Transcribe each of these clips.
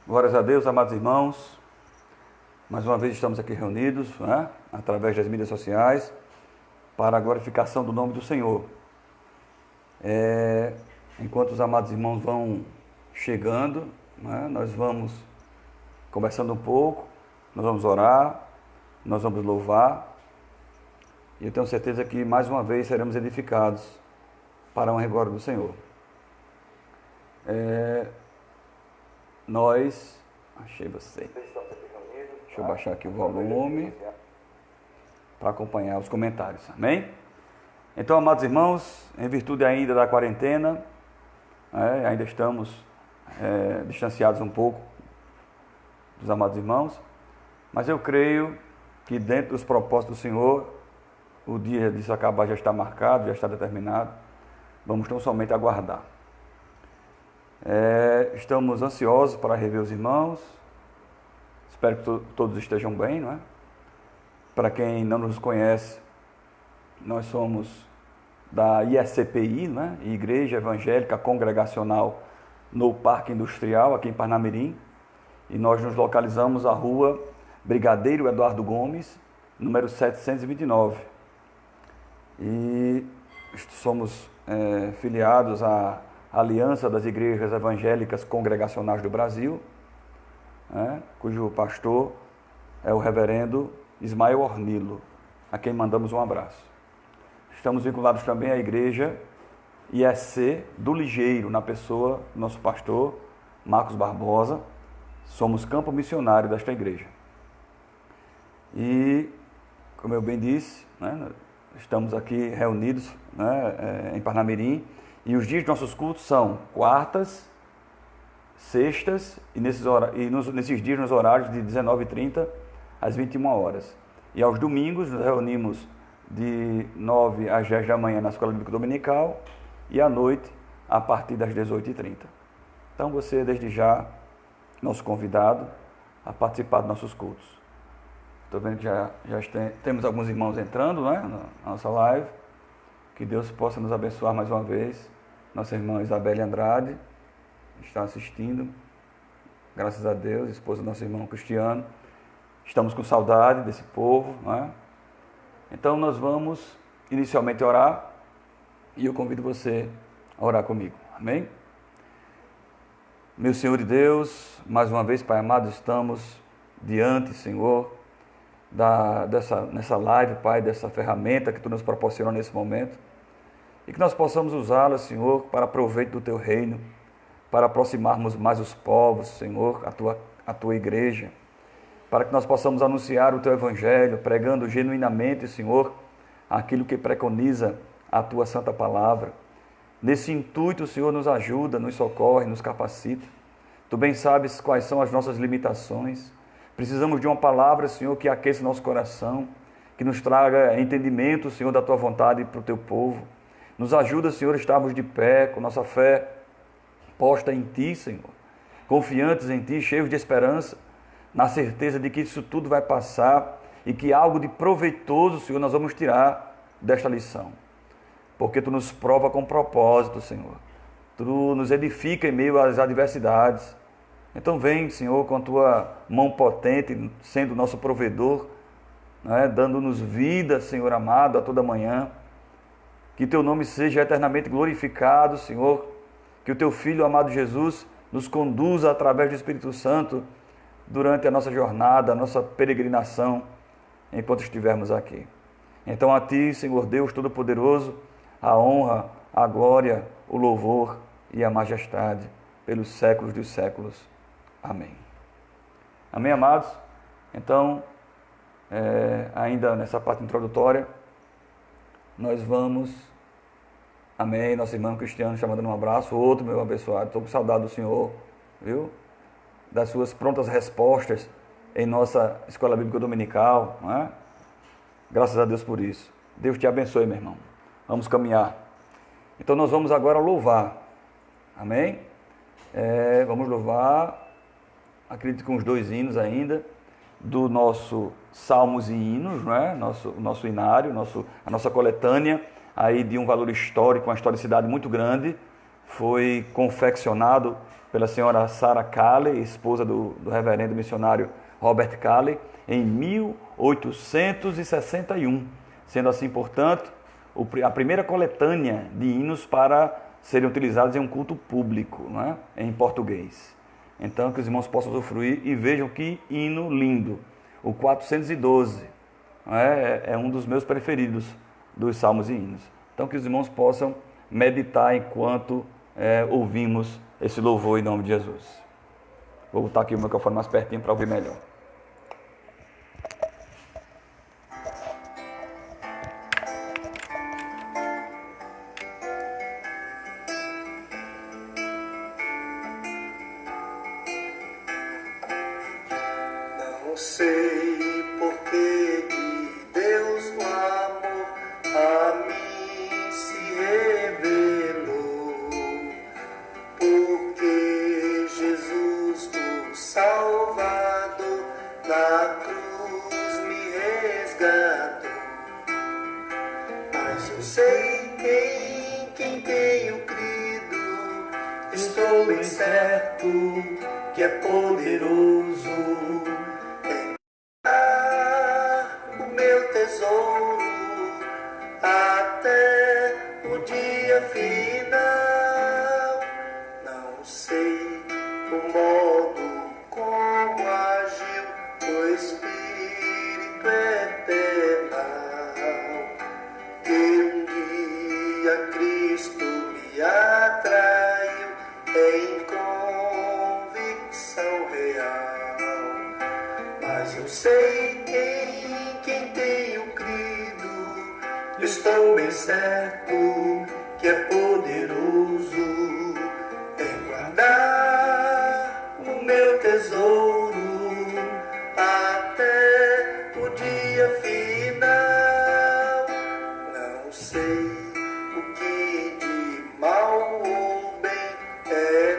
Glórias a Deus, amados irmãos. Mais uma vez estamos aqui reunidos, através das mídias sociais, para a glorificação do nome do Senhor. Enquanto os amados irmãos vão chegando, nós vamos conversando um pouco, nós vamos orar, nós vamos louvar. E eu tenho certeza que mais uma vez seremos edificados para a honra e glória do Senhor. Achei você. Deixa eu baixar aqui o volume para acompanhar os comentários. Amém? Então, amados irmãos, em virtude ainda da quarentena, ainda estamos distanciados um pouco dos amados irmãos, mas eu creio que dentro dos propósitos do Senhor, o dia disso acabar já está marcado, já está determinado. Vamos tão somente aguardar. Estamos ansiosos para rever os irmãos. Espero que todos estejam bem, não é? Para quem não nos conhece, nós somos da IECPI, né? Igreja Evangélica Congregacional no Parque Industrial, aqui em Parnamirim. E nós nos localizamos à rua Brigadeiro Eduardo Gomes, número 729. E somos filiados à Aliança das Igrejas Evangélicas Congregacionais do Brasil, cujo pastor é o reverendo Ismael Ornilo, a quem mandamos um abraço. Estamos vinculados também à igreja IEC do Ligeiro, na pessoa do nosso pastor Marcos Barbosa. Somos campo missionário desta igreja. E, como eu bem disse, estamos aqui reunidos em Parnamirim. E os dias de nossos cultos são quartas, sextas e nesses dias nos horários de 19h30 às 21 horas. E aos domingos nos reunimos de 9 às 10 da manhã na Escola Bíblica Dominical e à noite a partir das 18h30. Então você, desde já, nosso convidado a participar dos nossos cultos. Estou vendo que já temos alguns irmãos entrando na nossa live. Que Deus possa nos abençoar mais uma vez. Nossa irmã Isabelle Andrade está assistindo. Graças a Deus, esposa do nosso irmão Cristiano. Estamos com saudade desse povo. Então nós vamos inicialmente orar. E eu convido você a orar comigo. Amém? Meu Senhor e Deus, mais uma vez, Pai amado, estamos diante, Senhor, nessa live, Pai, dessa ferramenta que Tu nos proporciona nesse momento, e que nós possamos usá-la, Senhor, para proveito do Teu reino, para aproximarmos mais os povos, Senhor, a Tua igreja, para que nós possamos anunciar o Teu Evangelho, pregando genuinamente, Senhor, aquilo que preconiza a Tua Santa Palavra. Nesse intuito, Senhor, nos ajuda, nos socorre, nos capacita. Tu bem sabes quais são as nossas limitações. Precisamos de uma palavra, Senhor, que aqueça o nosso coração, que nos traga entendimento, Senhor, da Tua vontade para o Teu povo. Nos ajuda, Senhor, a estarmos de pé, com nossa fé posta em Ti, Senhor. Confiantes em Ti, cheios de esperança, na certeza de que isso tudo vai passar e que algo de proveitoso, Senhor, nós vamos tirar desta lição. Porque Tu nos prova com propósito, Senhor. Tu nos edifica em meio às adversidades. Então vem, Senhor, com a Tua mão potente, sendo nosso provedor, dando-nos vida, Senhor amado, a toda manhã. Que Teu nome seja eternamente glorificado, Senhor. Que o Teu Filho amado Jesus nos conduza através do Espírito Santo durante a nossa jornada, a nossa peregrinação, enquanto estivermos aqui. Então a Ti, Senhor Deus Todo-Poderoso, a honra, a glória, o louvor e a majestade pelos séculos dos séculos. Amém. Amém, amados? Então, ainda nessa parte introdutória, nós vamos... Amém, nosso irmão Cristiano está mandando um abraço. Outro, meu abençoado, estou com saudade do Senhor, viu? Das suas prontas respostas em nossa Escola Bíblica Dominical, Graças a Deus por isso. Deus te abençoe, meu irmão. Vamos caminhar. Então nós vamos agora louvar. Amém? Vamos louvar, acredito que uns 2 hinos ainda, do nosso Salmos e Hinos, nosso hinário, a nossa coletânea, aí de um valor histórico, uma historicidade muito grande, foi confeccionado pela senhora Sarah Calley, esposa do reverendo missionário Robert Calley, em 1861, sendo assim, portanto, a primeira coletânea de hinos para serem utilizados em um culto público, né, em português. Então, que os irmãos possam usufruir e vejam que hino lindo. O 412 é um dos meus preferidos dos salmos e hinos. Então, que os irmãos possam meditar enquanto ouvimos esse louvor em nome de Jesus. Vou botar aqui o microfone mais pertinho para ouvir melhor. Não sei por que Deus no amor a mim se revelou, porque Jesus, o Salvador, na cruz me resgatou. Mas eu sei em quem tenho crido, estou bem certo que é poderoso. O meu tesouro até o dia final. Não sei o modo como agiu o Espírito eternal, que um dia Cristo me atraiu em convicção real. Mas eu sei em quem tenho crido, estou bem certo que é poderoso em guardar o meu tesouro até o dia final. Não sei o que de mal ou bem é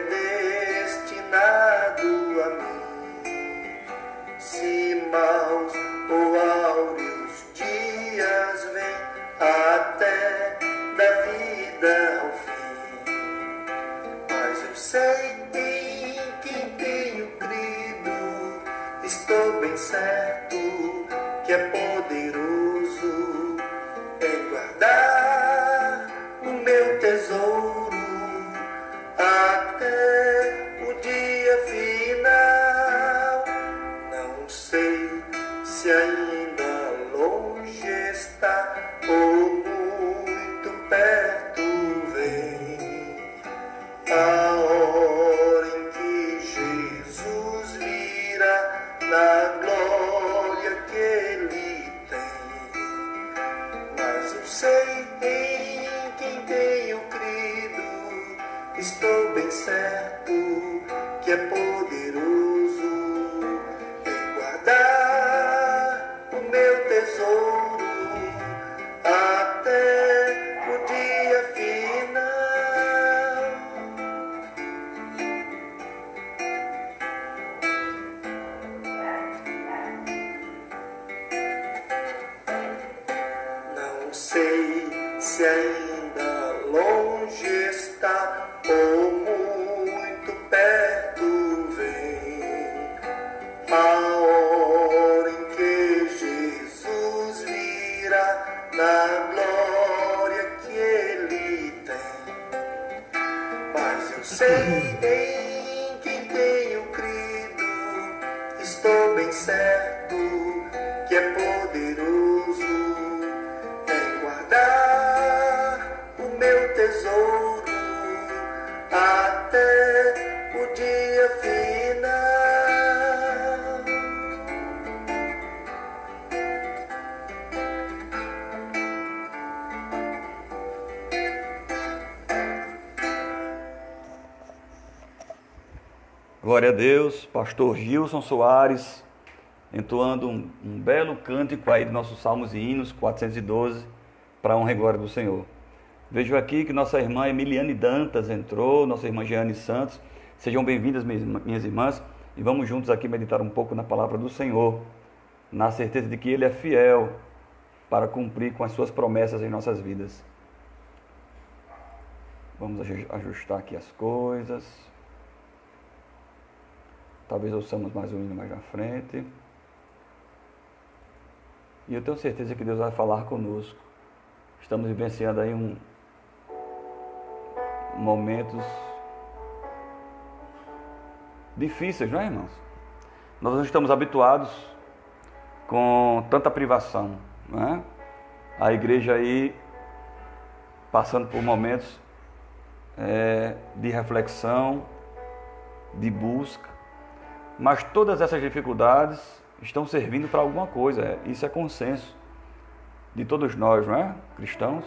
destinado a mim, se maus ou áureos dias vêm até da vida ao fim. Mas eu sei em quem tenho crido, estou bem certo que é poderoso em guardar o meu tesouro até o dia final. Não sei se ainda longe está ou muito perto vem a hora em que Jesus virá na glória que Ele tem. Mas eu sei em quem tenho crido, estou bem certo que é poderoso em guardar o meu tesouro até o dia final. Não sei se ainda longe está ou muito perto vem a hora em que Jesus virá na glória que Ele tem. Mas eu sei em quem tenho crido, estou bem certo que é poderoso em guardar o meu tesouro até o dia final. Glória a Deus, pastor Gilson Soares, entoando um belo cântico aí de nossos salmos e hinos, 412, para a honra e glória do Senhor. Vejo aqui que nossa irmã Emiliane Dantas entrou, nossa irmã Jeane Santos. Sejam bem-vindas, minhas irmãs, e vamos juntos aqui meditar um pouco na palavra do Senhor, na certeza de que Ele é fiel para cumprir com as suas promessas em nossas vidas. Vamos ajustar aqui as coisas. Talvez ouçamos mais um hino mais na frente. E eu tenho certeza que Deus vai falar conosco. Estamos vivenciando aí momentos difíceis, não é, irmãos? Nós não estamos habituados com tanta privação, não é? A igreja aí passando por momentos de reflexão, de busca, mas todas essas dificuldades estão servindo para alguma coisa. Isso é consenso de todos nós, não é? Cristãos.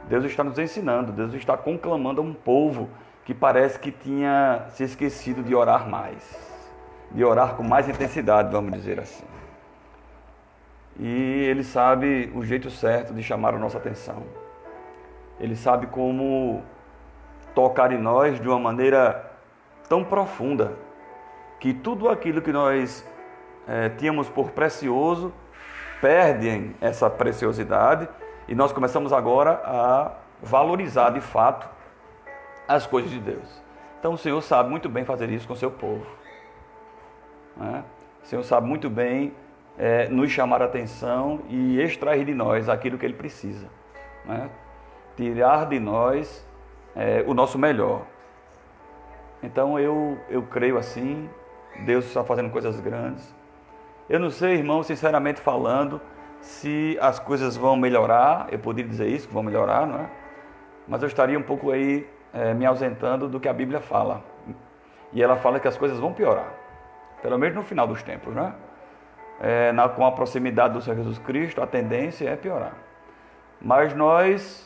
Deus está nos ensinando, Deus está conclamando a um povo que parece que tinha se esquecido de orar mais, de orar com mais intensidade, vamos dizer assim. E Ele sabe o jeito certo de chamar a nossa atenção. Ele sabe como tocar em nós de uma maneira tão profunda que tudo aquilo que nós tínhamos por precioso perdem essa preciosidade e nós começamos agora a valorizar de fato as coisas de Deus. Então o Senhor sabe muito bem fazer isso com o seu povo, né? O Senhor sabe muito bem nos chamar a atenção e extrair de nós aquilo que Ele precisa, né? Tirar de nós o nosso melhor. Então eu creio assim, Deus está fazendo coisas grandes. Eu não sei, irmão, sinceramente falando, se as coisas vão melhorar. Eu poderia dizer isso, que vão melhorar, não é? Mas eu estaria um pouco aí me ausentando do que a Bíblia fala. E ela fala que as coisas vão piorar, pelo menos no final dos tempos, não é? Com a proximidade do Senhor Jesus Cristo, a tendência é piorar. Mas nós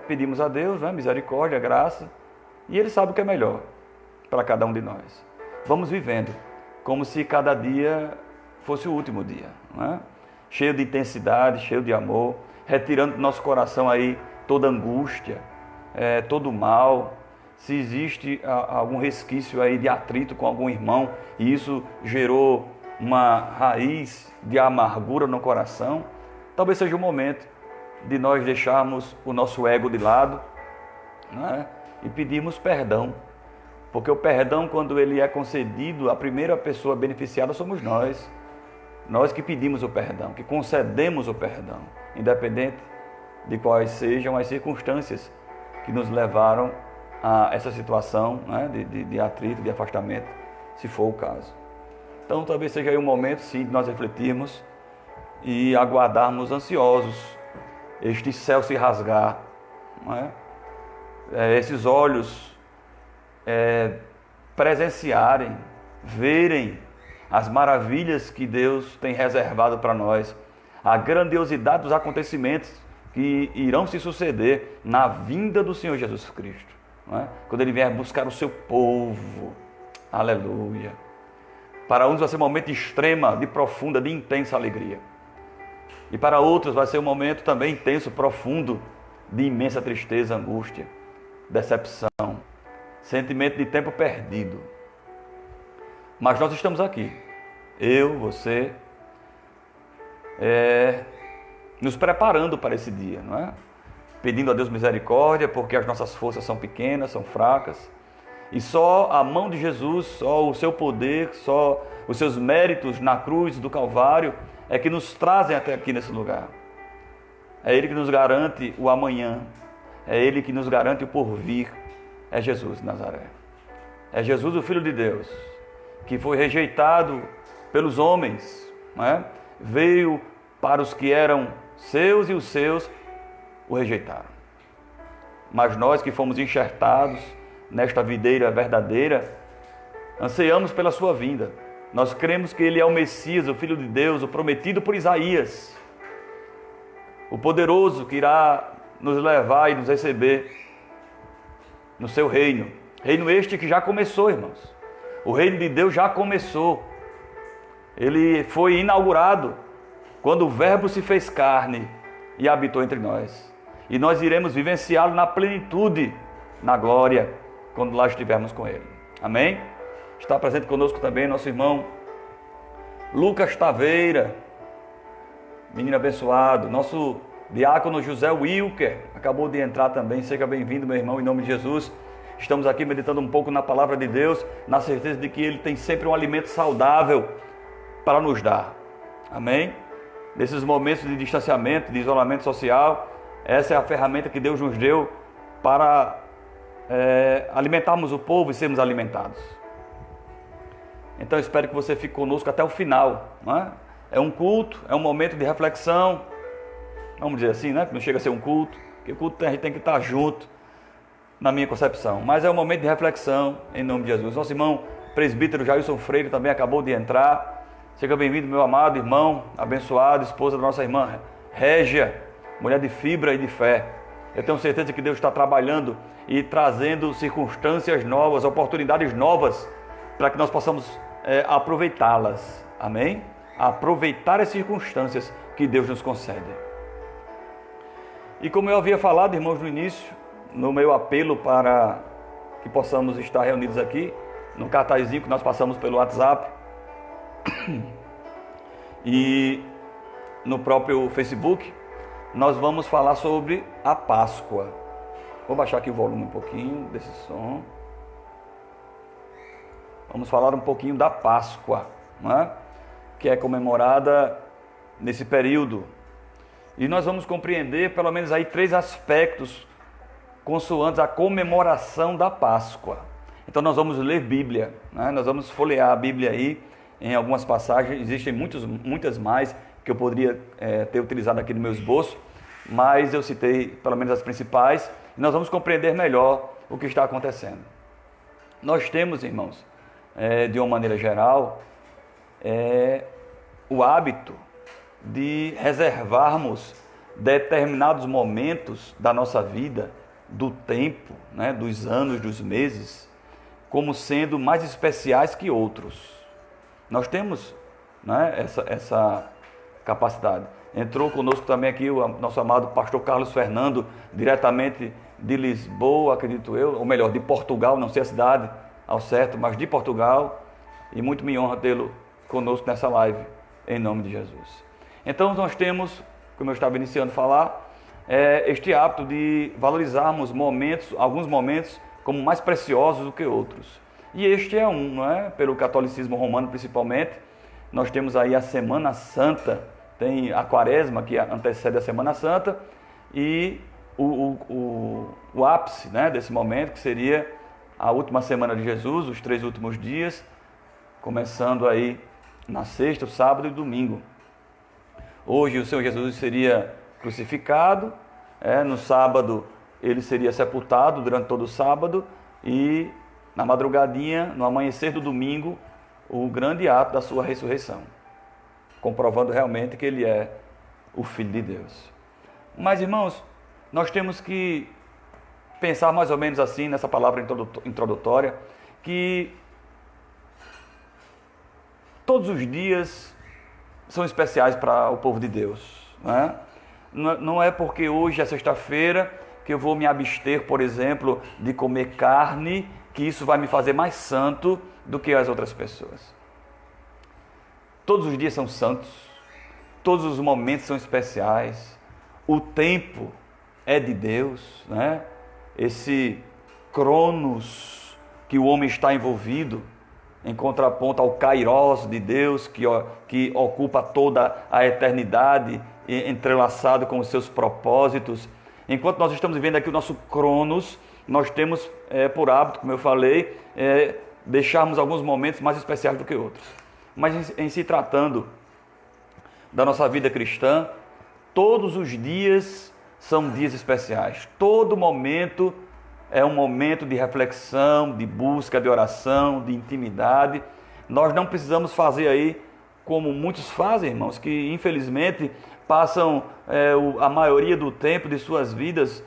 pedimos a Deus, né, misericórdia, graça, e Ele sabe o que é melhor para cada um de nós. Vamos vivendo como se cada dia fosse o último dia, né? Cheio de intensidade, cheio de amor, retirando do nosso coração aí toda angústia, todo mal. Se existe algum resquício aí de atrito com algum irmão e isso gerou uma raiz de amargura no coração, talvez seja o momento de nós deixarmos o nosso ego de lado, né, e pedirmos perdão. Porque o perdão, quando ele é concedido, a primeira pessoa beneficiada somos nós. Nós que pedimos o perdão, que concedemos o perdão, independente de quais sejam as circunstâncias que nos levaram a essa situação, né, de atrito, de afastamento, se for o caso. Então talvez seja aí um momento, sim, de nós refletirmos e aguardarmos ansiosos este céu se rasgar, não é? Esses olhos presenciarem, verem as maravilhas que Deus tem reservado para nós, a grandiosidade dos acontecimentos que irão se suceder na vinda do Senhor Jesus Cristo, não é? Quando Ele vier buscar o seu povo, aleluia. Para uns vai ser um momento de extrema, de profunda, de intensa alegria. E para outros vai ser um momento também intenso, profundo, de imensa tristeza, angústia, decepção, sentimento de tempo perdido. Mas nós estamos aqui, eu, você, nos preparando para esse dia, não é? Pedindo a Deus misericórdia, porque as nossas forças são pequenas, são fracas, e só a mão de Jesus, só o seu poder, só os seus méritos na cruz do Calvário é que nos trazem até aqui nesse lugar. É Ele que nos garante o amanhã, é Ele que nos garante o porvir, é Jesus de Nazaré. É Jesus, o Filho de Deus, que foi rejeitado pelos homens, não é? Veio para os que eram seus e os seus o rejeitaram. Mas nós que fomos enxertados nesta videira verdadeira, anseiamos pela sua vinda. Nós cremos que Ele é o Messias, o Filho de Deus, o prometido por Isaías, o poderoso que irá nos levar e nos receber no seu reino. Reino este que já começou, irmãos. O reino de Deus já começou. Ele foi inaugurado quando o Verbo se fez carne e habitou entre nós. E nós iremos vivenciá-lo na plenitude, na glória, quando lá estivermos com Ele. Amém? Está presente conosco também nosso irmão Lucas Taveira, menino abençoado, nosso Diácono José Wilker acabou de entrar também. Seja bem-vindo, meu irmão, em nome de Jesus. Estamos aqui meditando um pouco na palavra de Deus, na certeza de que Ele tem sempre um alimento saudável para nos dar. Amém? Nesses momentos de distanciamento, de isolamento social, essa é a ferramenta que Deus nos deu para alimentarmos o povo e sermos alimentados. Então eu espero que você fique conosco até o final. Não é? É um culto, é um momento de reflexão, vamos dizer assim, né? Que não chega a ser um culto, porque o culto a gente tem que estar junto, na minha concepção. Mas é um momento de reflexão, em nome de Jesus. Nosso irmão presbítero Jailson Freire também acabou de entrar. Seja bem-vindo, meu amado irmão, abençoado, esposa da nossa irmã Régia, mulher de fibra e de fé. Eu tenho certeza que Deus está trabalhando e trazendo circunstâncias novas, oportunidades novas, para que nós possamos aproveitá-las. Amém? Aproveitar as circunstâncias que Deus nos concede. E como eu havia falado, irmãos, no início, no meu apelo para que possamos estar reunidos aqui, no cartazinho que nós passamos pelo WhatsApp e no próprio Facebook, nós vamos falar sobre a Páscoa. Vou baixar aqui o volume um pouquinho desse som. Vamos falar um pouquinho da Páscoa, né? Que é comemorada nesse período. E nós vamos compreender pelo menos aí 3 aspectos consoantes a comemoração da Páscoa. Então nós vamos ler Bíblia, né? Nós vamos folhear a Bíblia aí em algumas passagens. Existem muitas mais que eu poderia ter utilizado aqui no meu esboço, mas eu citei pelo menos as principais. E nós vamos compreender melhor o que está acontecendo. Nós temos, irmãos, de uma maneira geral, o hábito de reservarmos determinados momentos da nossa vida, do tempo, né, dos anos, dos meses, como sendo mais especiais que outros. Nós temos, né, essa capacidade. Entrou conosco também aqui o nosso amado pastor Carlos Fernando, diretamente de Lisboa, acredito eu, ou melhor, de Portugal, não sei a cidade ao certo, mas de Portugal, e muito me honra tê-lo conosco nessa live, em nome de Jesus. Então nós temos, como eu estava iniciando a falar, este hábito de valorizarmos alguns momentos como mais preciosos do que outros. E este é um, não é? Pelo catolicismo romano principalmente, nós temos aí a Semana Santa, tem a Quaresma que antecede a Semana Santa, e o ápice, né, desse momento, que seria a última semana de Jesus, os 3 últimos dias, começando aí na sexta, sábado e domingo. Hoje o Senhor Jesus seria crucificado, no sábado ele seria sepultado durante todo o sábado, e na madrugadinha, no amanhecer do domingo, o grande ato da sua ressurreição, comprovando realmente que ele é o Filho de Deus. Mas, irmãos, nós temos que pensar mais ou menos assim, nessa palavra introdutória, que todos os dias são especiais para o povo de Deus, né? Não é porque hoje é sexta-feira que eu vou me abster, por exemplo, de comer carne, que isso vai me fazer mais santo do que as outras pessoas. Todos os dias são santos, todos os momentos são especiais, o tempo é de Deus, né? Esse cronos que o homem está envolvido, em contraponto ao kairos de Deus, que ocupa toda a eternidade, entrelaçado com os seus propósitos. Enquanto nós estamos vivendo aqui o nosso cronos, nós temos por hábito, como eu falei, deixarmos alguns momentos mais especiais do que outros. Mas em se tratando da nossa vida cristã, todos os dias são dias especiais. Todo momento é um momento de reflexão, de busca, de oração, de intimidade. Nós não precisamos fazer aí como muitos fazem, irmãos, que infelizmente passam a maioria do tempo de suas vidas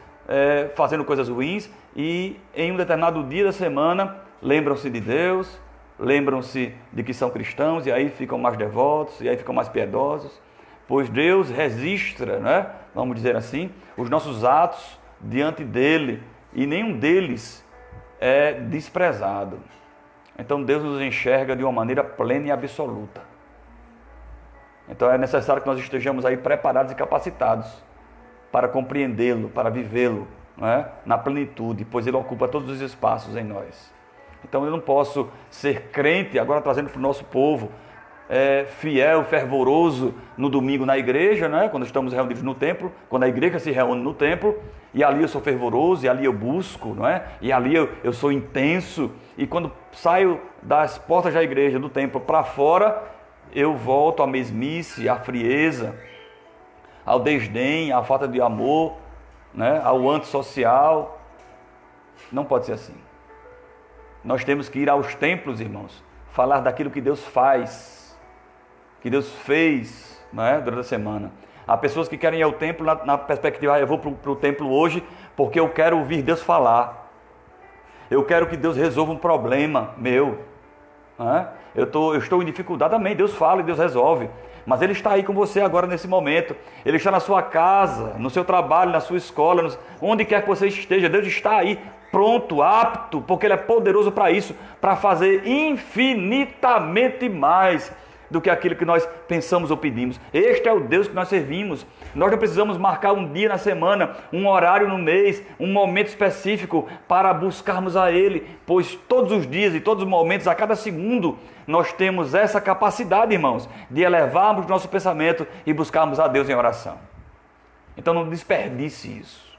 fazendo coisas ruins, e em um determinado dia da semana lembram-se de Deus, lembram-se de que são cristãos, e aí ficam mais devotos, e aí ficam mais piedosos, pois Deus registra, né, vamos dizer assim, os nossos atos diante dele, e nenhum deles é desprezado. Então Deus nos enxerga de uma maneira plena e absoluta. Então é necessário que nós estejamos aí preparados e capacitados para compreendê-lo, para vivê-lo, não é? Na plenitude, pois Ele ocupa todos os espaços em nós. Então eu não posso ser crente, agora trazendo para o nosso povo, fiel, fervoroso no domingo na igreja, né? Quando estamos reunidos no templo, quando a igreja se reúne no templo, e ali eu sou fervoroso, e ali eu busco, não é? E ali eu sou intenso, e quando saio das portas da igreja, do templo para fora, eu volto à mesmice, à frieza, ao desdém, à falta de amor, né? Ao antissocial. Não pode ser assim. Nós temos que ir aos templos, irmãos, falar daquilo que Deus faz, que Deus fez, né, durante a semana. Há pessoas que querem ir ao templo na perspectiva, eu vou para o templo hoje porque eu quero ouvir Deus falar. Eu quero que Deus resolva um problema meu. Né? Eu estou em dificuldade, amém, Deus fala e Deus resolve. Mas Ele está aí com você agora nesse momento. Ele está na sua casa, no seu trabalho, na sua escola, onde quer que você esteja. Deus está aí, pronto, apto, porque Ele é poderoso para isso, para fazer infinitamente mais do que aquilo que nós pensamos ou pedimos. Este é o Deus que nós servimos. Nós não precisamos marcar um dia na semana, um horário no mês, um momento específico para buscarmos a Ele, pois todos os dias e todos os momentos, a cada segundo, nós temos essa capacidade, irmãos, de elevarmos o nosso pensamento e buscarmos a Deus em oração. Então não desperdice isso.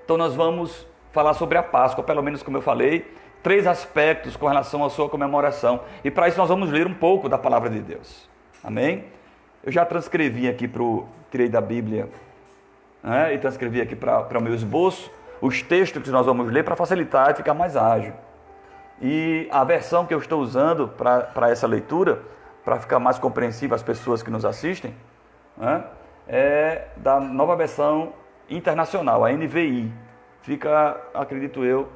Então nós vamos falar sobre a Páscoa, pelo menos como eu falei, 3 aspectos com relação à sua comemoração. E para isso nós vamos ler um pouco da palavra de Deus. Amém? Eu já transcrevi aqui, tirei da Bíblia, né, e transcrevi aqui para o meu esboço, os textos que nós vamos ler para facilitar e ficar mais ágil. E a versão que eu estou usando para essa leitura, para ficar mais compreensível às pessoas que nos assistem, né, é da Nova Versão Internacional, a NVI. Fica, acredito eu,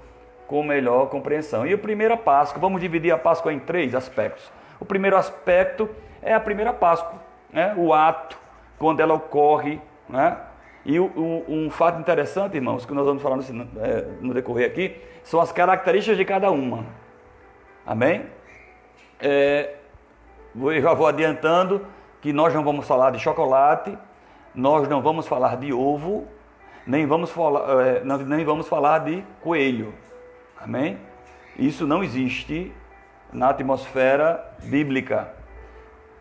com melhor compreensão. E a primeira Páscoa, vamos dividir a Páscoa em 3 aspectos. O primeiro aspecto é a primeira Páscoa, né? O ato, quando ela ocorre, né? E um fato interessante, irmãos, que nós vamos falar no decorrer aqui, são as características de cada uma. Amém? Eu já vou adiantando que nós não vamos falar de chocolate, nós não vamos falar de ovo, nem vamos falar de coelho. Amém? Isso não existe na atmosfera bíblica.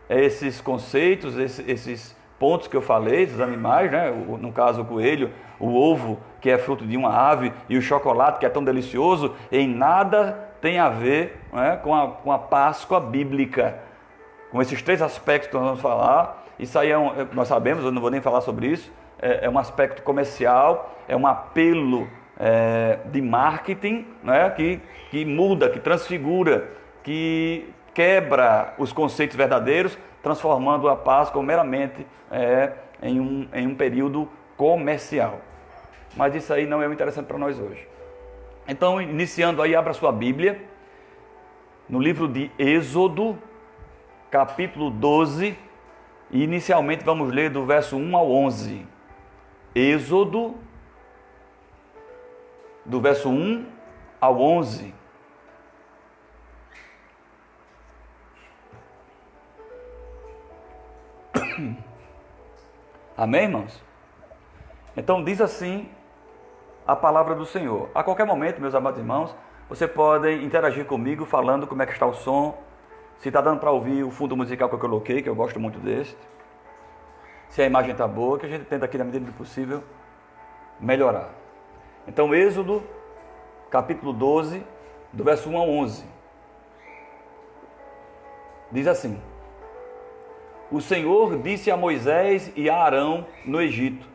Esses conceitos, esses pontos que eu falei, esses animais, né? No caso o coelho, o ovo, que é fruto de uma ave, e o chocolate, que é tão delicioso, em nada tem a ver, né, com a Páscoa bíblica. Com esses 3 aspectos que nós vamos falar, isso aí nós sabemos, eu não vou nem falar sobre isso, é um aspecto comercial, é um apelo de marketing, né, que muda, que transfigura, que quebra os conceitos verdadeiros, transformando a Páscoa meramente em um período comercial. Mas isso aí não é o interessante para nós hoje. Então, iniciando aí, abra sua Bíblia, no livro de Êxodo, capítulo 12, e inicialmente vamos ler do verso 1 ao 11. Êxodo, do verso 1 ao 11. Amém, irmãos? Então diz assim a palavra do Senhor. A qualquer momento, meus amados irmãos, você pode interagir comigo falando como é que está o som, se está dando para ouvir o fundo musical que eu coloquei, que eu gosto muito deste, se a imagem está boa, que a gente tenta aqui na medida do possível melhorar. Então, Êxodo, capítulo 12, do verso 1 ao 11. Diz assim: O Senhor disse a Moisés e a Arão no Egito: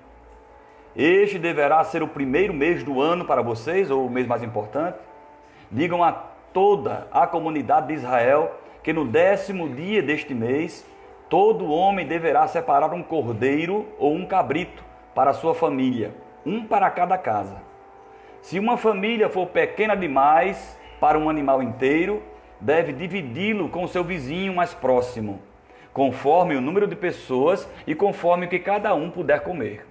Este deverá ser o primeiro mês do ano para vocês, ou o mês mais importante. Digam a toda a comunidade de Israel que no 10º dia deste mês, todo homem deverá separar um cordeiro ou um cabrito para a sua família, um para cada casa. Se uma família for pequena demais para um animal inteiro, deve dividi-lo com seu vizinho mais próximo, conforme o número de pessoas e conforme o que cada um puder comer.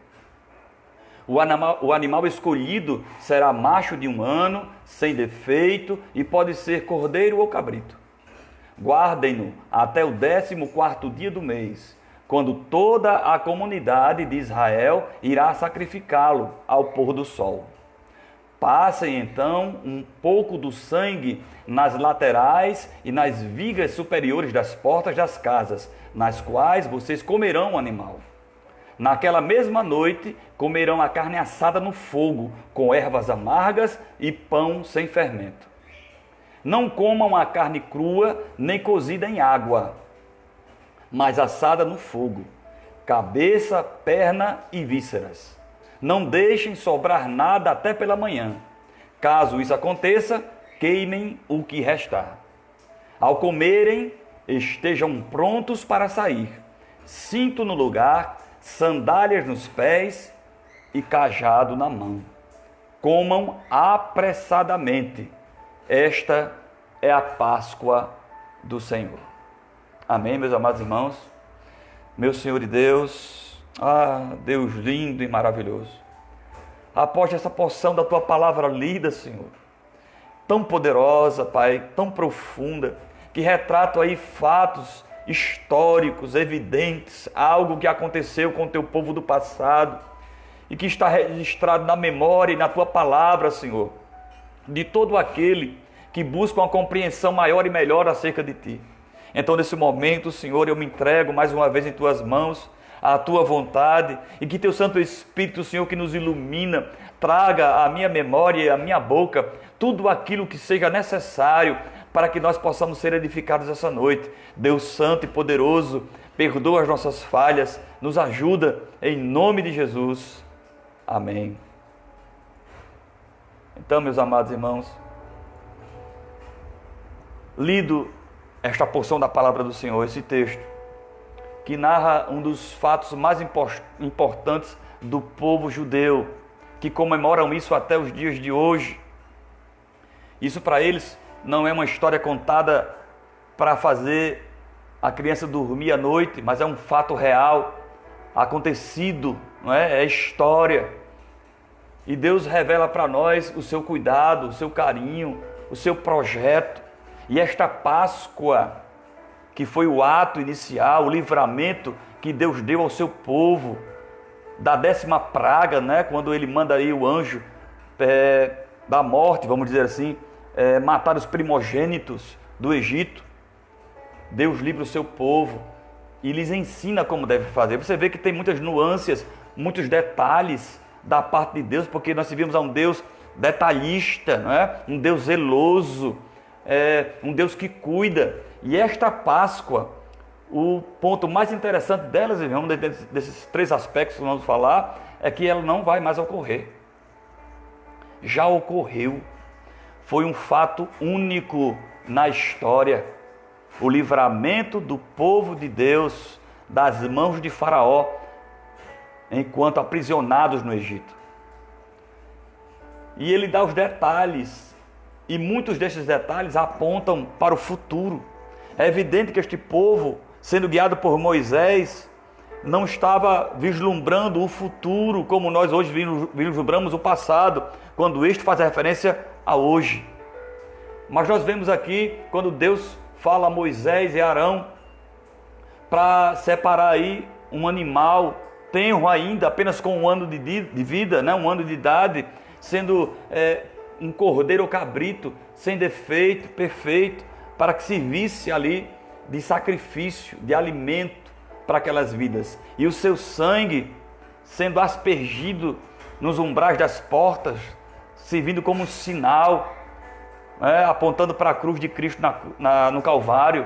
O animal escolhido será macho de 1 ano, sem defeito, e pode ser cordeiro ou cabrito. Guardem-no até o 14º dia do mês. quando toda a comunidade de Israel irá sacrificá-lo ao pôr do sol. Passem então um pouco do sangue nas laterais e nas vigas superiores das portas das casas, nas quais vocês comerão o animal. Naquela mesma noite comerão a carne assada no fogo, com ervas amargas e pão sem fermento. Não comam a carne crua, nem cozida em água, mas assada no fogo, cabeça, perna e vísceras. Não deixem sobrar nada até pela manhã. Caso isso aconteça, queimem o que restar. Ao comerem, estejam prontos para sair. Cinto no lugar, sandálias nos pés e cajado na mão. Comam apressadamente. Esta é a Páscoa do Senhor. Amém, meus amados irmãos? Meu Senhor e Deus, Deus lindo e maravilhoso. Após essa porção da Tua palavra lida, Senhor, tão poderosa, Pai, tão profunda, que retrata aí fatos históricos, evidentes, algo que aconteceu com o Teu povo do passado e que está registrado na memória e na Tua palavra, Senhor, de todo aquele que busca uma compreensão maior e melhor acerca de Ti. Então, nesse momento, Senhor, eu me entrego mais uma vez em Tuas mãos, à Tua vontade, e que Teu Santo Espírito, Senhor, que nos ilumina, traga à minha memória e à minha boca tudo aquilo que seja necessário para que nós possamos ser edificados essa noite. Deus Santo e Poderoso, perdoa as nossas falhas, nos ajuda, em nome de Jesus. Amém. Então, meus amados irmãos, lido esta porção da palavra do Senhor, esse texto, que narra um dos fatos mais importantes do povo judeu, que comemoram isso até os dias de hoje. Isso para eles não é uma história contada para fazer a criança dormir à noite, mas é um fato real, acontecido, não é? É história. E Deus revela para nós o seu cuidado, o seu carinho, o seu projeto. E esta Páscoa, que foi o ato inicial, o livramento que Deus deu ao seu povo, da 10ª praga, né? Quando ele manda aí o anjo da morte, vamos dizer assim, matar os primogênitos do Egito. Deus livra o seu povo e lhes ensina como deve fazer. Você vê que tem muitas nuances, muitos detalhes da parte de Deus, porque nós servimos a um Deus detalhista, não é? Um Deus zeloso, um Deus que cuida. E esta Páscoa, o ponto mais interessante delas, irmãos, desses 3 aspectos que vamos falar, é que ela não vai mais ocorrer. Já ocorreu. Foi um fato único na história. O livramento do povo de Deus das mãos de Faraó, enquanto aprisionados no Egito. E ele dá os detalhes, e muitos desses detalhes apontam para o futuro. É evidente que este povo, sendo guiado por Moisés, não estava vislumbrando o futuro como nós hoje vislumbramos o passado, quando este faz referência a hoje. Mas nós vemos aqui, quando Deus fala a Moisés e Arão para separar aí um animal tenro ainda, apenas com 1 ano de vida, né? 1 ano de idade, sendo um cordeiro ou cabrito, sem defeito, perfeito, para que servisse ali de sacrifício, de alimento para aquelas vidas. E o seu sangue sendo aspergido nos umbrais das portas, servindo como um sinal, apontando para a cruz de Cristo no Calvário.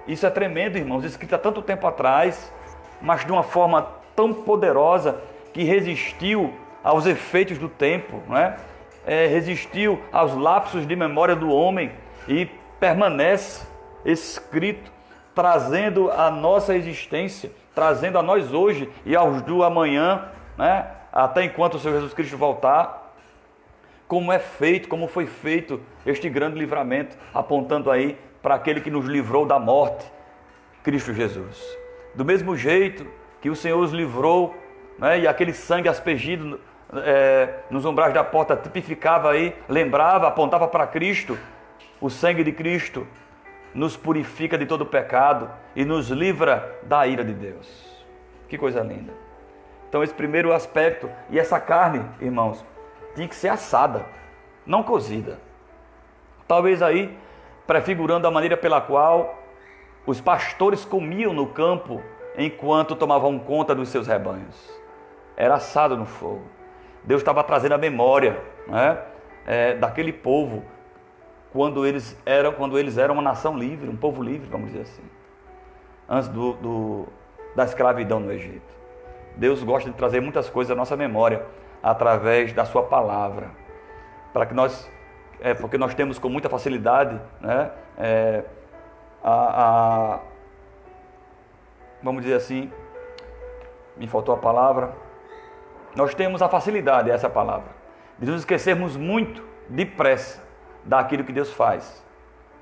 Isso é tremendo, irmãos, escrito há tanto tempo atrás, mas de uma forma tão poderosa que resistiu aos efeitos do tempo, resistiu aos lapsos de memória do homem e permanece escrito, trazendo a nossa existência, trazendo a nós hoje e aos do amanhã, até enquanto o Senhor Jesus Cristo voltar, como foi feito este grande livramento, apontando aí para aquele que nos livrou da morte, Cristo Jesus. Do mesmo jeito que o Senhor os livrou, e aquele sangue aspergido nos umbrais da porta tipificava aí, lembrava, apontava para Cristo, o sangue de Cristo, nos purifica de todo pecado e nos livra da ira de Deus. Que coisa linda. Então esse primeiro aspecto, e essa carne, irmãos, tinha que ser assada, não cozida. Talvez aí prefigurando a maneira pela qual os pastores comiam no campo enquanto tomavam conta dos seus rebanhos. Era assado no fogo. Deus estava trazendo a memória, né, daquele povo quando eles eram uma nação livre, um povo livre, vamos dizer assim, antes da escravidão no Egito. Deus gosta de trazer muitas coisas à nossa memória através da sua palavra, para que nós, porque nós temos com muita facilidade, né, vamos dizer assim, me faltou a palavra, nós temos a facilidade, essa palavra, de nos esquecermos muito depressa daquilo que Deus faz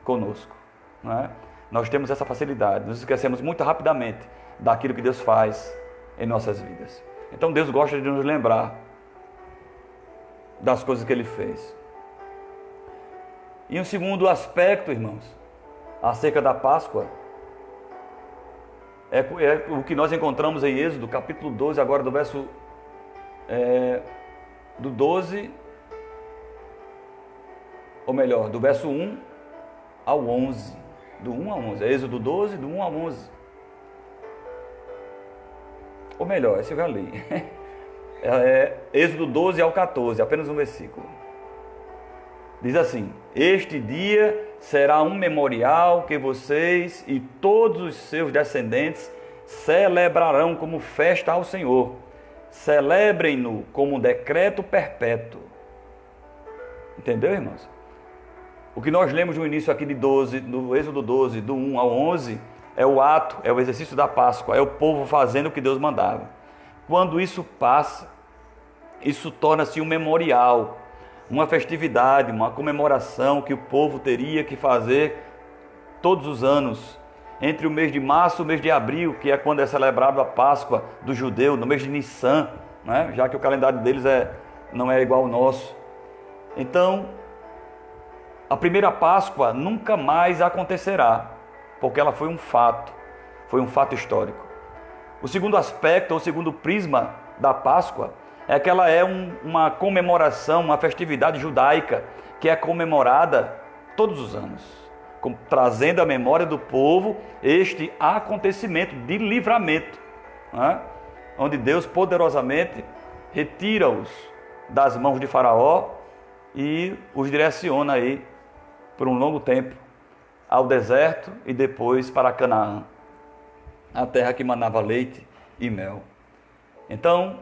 conosco, né? Nós temos essa facilidade, nos esquecemos muito rapidamente daquilo que Deus faz em nossas vidas. Então Deus gosta de nos lembrar das coisas que Ele fez. E um segundo aspecto, irmãos, acerca da Páscoa, é o que nós encontramos em Êxodo, capítulo 12, agora do verso do 12, ou melhor, do verso 1 ao 11, do 1 ao 11, Êxodo 12, do 1 ao 11. Ou melhor, esse eu já li. Êxodo 12 ao 14, apenas um versículo. Diz assim: este dia será um memorial que vocês e todos os seus descendentes celebrarão como festa ao Senhor. Celebrem-no como um decreto perpétuo. Entendeu, irmãos? O que nós lemos no início aqui do Êxodo 12, do 1 ao 11, é o ato, é o exercício da Páscoa, é o povo fazendo o que Deus mandava. Quando isso passa, isso torna-se um memorial, uma festividade, uma comemoração que o povo teria que fazer todos os anos, entre o mês de março e o mês de abril, que é quando é celebrado a Páscoa do judeu, no mês de Nissan, né? Já que o calendário deles não é igual ao nosso. Então, a primeira Páscoa nunca mais acontecerá, porque ela foi um fato histórico. O segundo aspecto, ou segundo prisma da Páscoa, é que ela é uma comemoração, uma festividade judaica, que é comemorada todos os anos, trazendo à memória do povo este acontecimento de livramento, né? Onde Deus poderosamente retira-os das mãos de Faraó e os direciona aí por um longo tempo ao deserto e depois para Canaã, a terra que manava leite e mel. Então,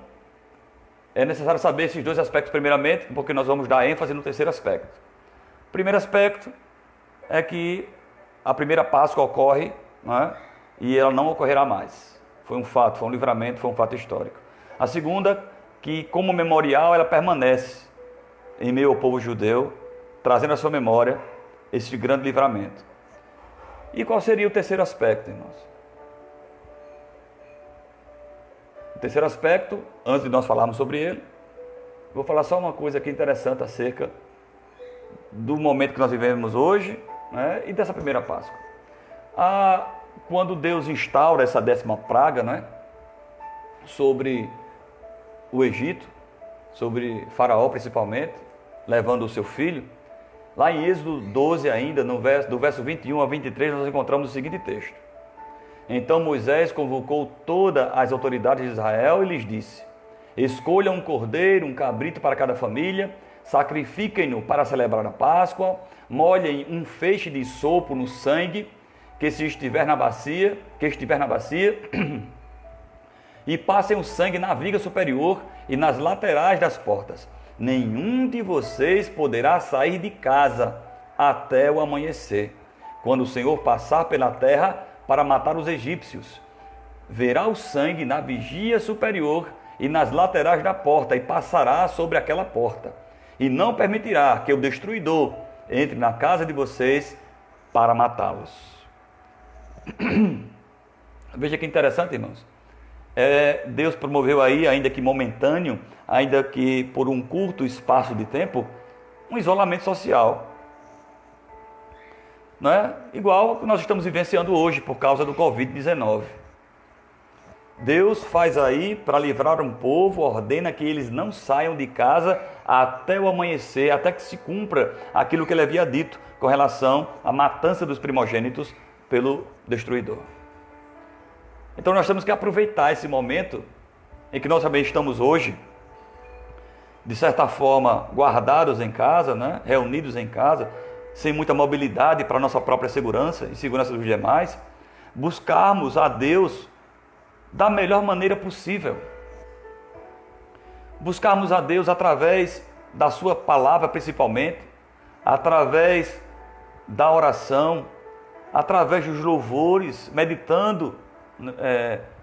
é necessário saber esses dois aspectos primeiramente, porque nós vamos dar ênfase no terceiro aspecto. O primeiro aspecto é que a primeira Páscoa ocorre, né, e ela não ocorrerá mais. Foi um fato, foi um livramento, foi um fato histórico. A segunda, que como memorial ela permanece em meio ao povo judeu, trazendo à sua memória esse grande livramento. E qual seria o terceiro aspecto, irmãos? O terceiro aspecto, antes de nós falarmos sobre ele, vou falar só uma coisa aqui interessante acerca do momento que nós vivemos hoje, né, e dessa primeira Páscoa. Quando Deus instaura essa 10ª praga, né, sobre o Egito, sobre Faraó principalmente, levando o seu filho, lá em Êxodo 12 ainda, do verso 21 a 23, nós encontramos o seguinte texto: então Moisés convocou todas as autoridades de Israel e lhes disse: escolham um cordeiro, um cabrito para cada família, sacrifiquem-no para celebrar a Páscoa, molhem um feixe de sopo no sangue que estiver na bacia, e passem o sangue na viga superior e nas laterais das portas. Nenhum de vocês poderá sair de casa até o amanhecer, quando o Senhor passar pela terra para matar os egípcios. Verá o sangue na vigia superior e nas laterais da porta, e passará sobre aquela porta. E não permitirá que o destruidor entre na casa de vocês para matá-los. Veja que interessante, irmãos. Deus promoveu aí, ainda que momentâneo, ainda que por um curto espaço de tempo, um isolamento social. não é? Igual que nós estamos vivenciando hoje por causa do Covid-19. Deus faz aí para livrar um povo, ordena que eles não saiam de casa até o amanhecer, até que se cumpra aquilo que ele havia dito com relação à matança dos primogênitos pelo destruidor. Então nós temos que aproveitar esse momento em que nós também estamos hoje, de certa forma, guardados em casa, né? Reunidos em casa, sem muita mobilidade para a nossa própria segurança e segurança dos demais, buscarmos a Deus da melhor maneira possível. Buscarmos a Deus através da sua palavra principalmente, através da oração, através dos louvores, meditando,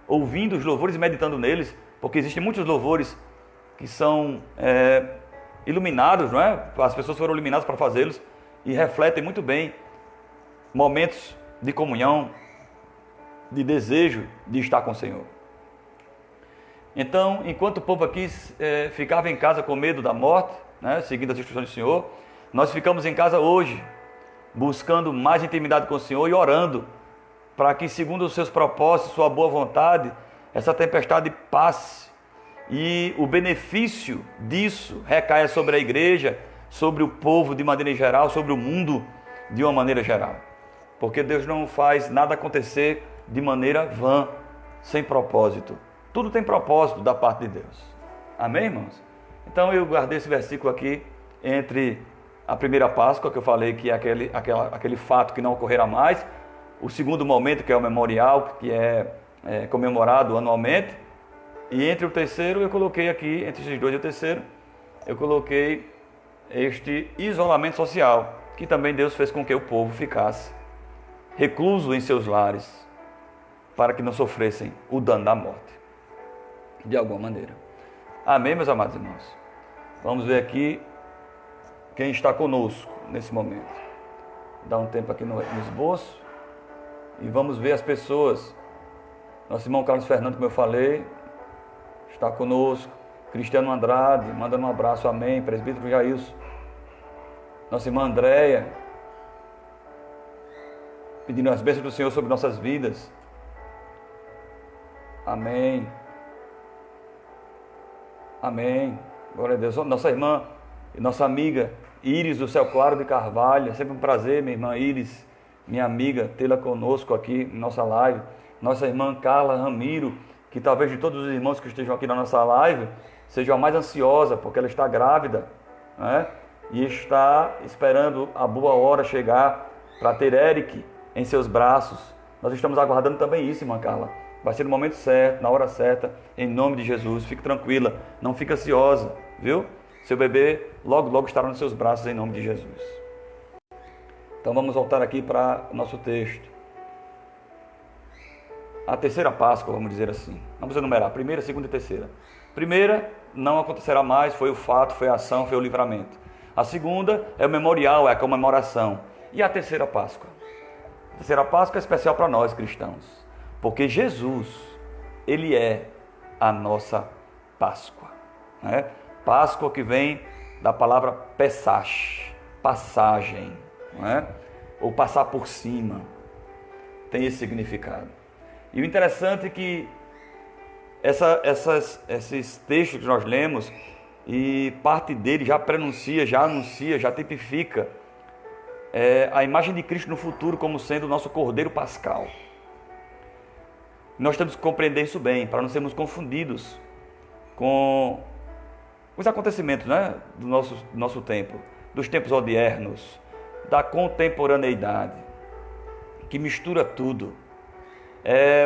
ouvindo os louvores e meditando neles, porque existem muitos louvores que são iluminados, não é? As pessoas foram iluminadas para fazê-los e refletem muito bem momentos de comunhão, de desejo de estar com o Senhor. Então, enquanto o povo aqui ficava em casa com medo da morte, né, seguindo as instruções do Senhor, nós ficamos em casa hoje, buscando mais intimidade com o Senhor e orando para que, segundo os seus propósitos, sua boa vontade, essa tempestade passe e o benefício disso recaia sobre a igreja, sobre o povo de maneira geral, sobre o mundo de uma maneira geral. Porque Deus não faz nada acontecer de maneira vã, sem propósito. Tudo tem propósito da parte de Deus. Amém, irmãos? Então eu guardei esse versículo aqui entre a primeira Páscoa, que eu falei que é aquele fato que não ocorrerá mais, o segundo momento, que é o memorial, que é comemorado anualmente, e entre o terceiro eu coloquei aqui, entre esses dois e o terceiro, eu coloquei este isolamento social, que também Deus fez com que o povo ficasse recluso em seus lares, para que não sofressem o dano da morte, de alguma maneira. Amém, meus amados irmãos? Vamos ver aqui quem está conosco nesse momento. Dá um tempo aqui no esboço e vamos ver as pessoas. Nosso irmão Carlos Fernando, como eu falei, está conosco. Cristiano Andrade, mandando um abraço, amém. Presbítero Jailson. Nossa irmã Andréia, pedindo as bênçãos do Senhor sobre nossas vidas. Amém. Amém. Glória a Deus. Nossa irmã e nossa amiga Iris do Céu Claro de Carvalho. É sempre um prazer, minha irmã Iris, minha amiga, tê-la conosco aqui em nossa live. Nossa irmã Carla Ramiro, que talvez de todos os irmãos que estejam aqui na nossa live, seja a mais ansiosa, porque ela está grávida, né? E está esperando a boa hora chegar para ter Eric em seus braços. Nós estamos aguardando também isso, irmã Carla. Vai ser no momento certo, na hora certa, em nome de Jesus. Fique tranquila, não fique ansiosa, viu? Seu bebê logo, logo estará nos seus braços, em nome de Jesus. Então vamos voltar aqui para o nosso texto. A terceira Páscoa, vamos dizer assim. Vamos enumerar, primeira, segunda e terceira. Primeira, não acontecerá mais, foi o fato, foi a ação, foi o livramento. A segunda é o memorial, é a comemoração. E a terceira Páscoa? A terceira Páscoa é especial para nós cristãos, porque Jesus, Ele é a nossa Páscoa, né? Páscoa que vem da palavra Pesach, passagem, né? Ou passar por cima, tem esse significado. E o interessante é que esses textos que nós lemos, e parte dele já prenuncia, já anuncia, já tipifica a imagem de Cristo no futuro como sendo o nosso Cordeiro Pascal. Nós temos que compreender isso bem, para não sermos confundidos com os acontecimentos, né, do nosso tempo, dos tempos odiernos, da contemporaneidade, que mistura tudo.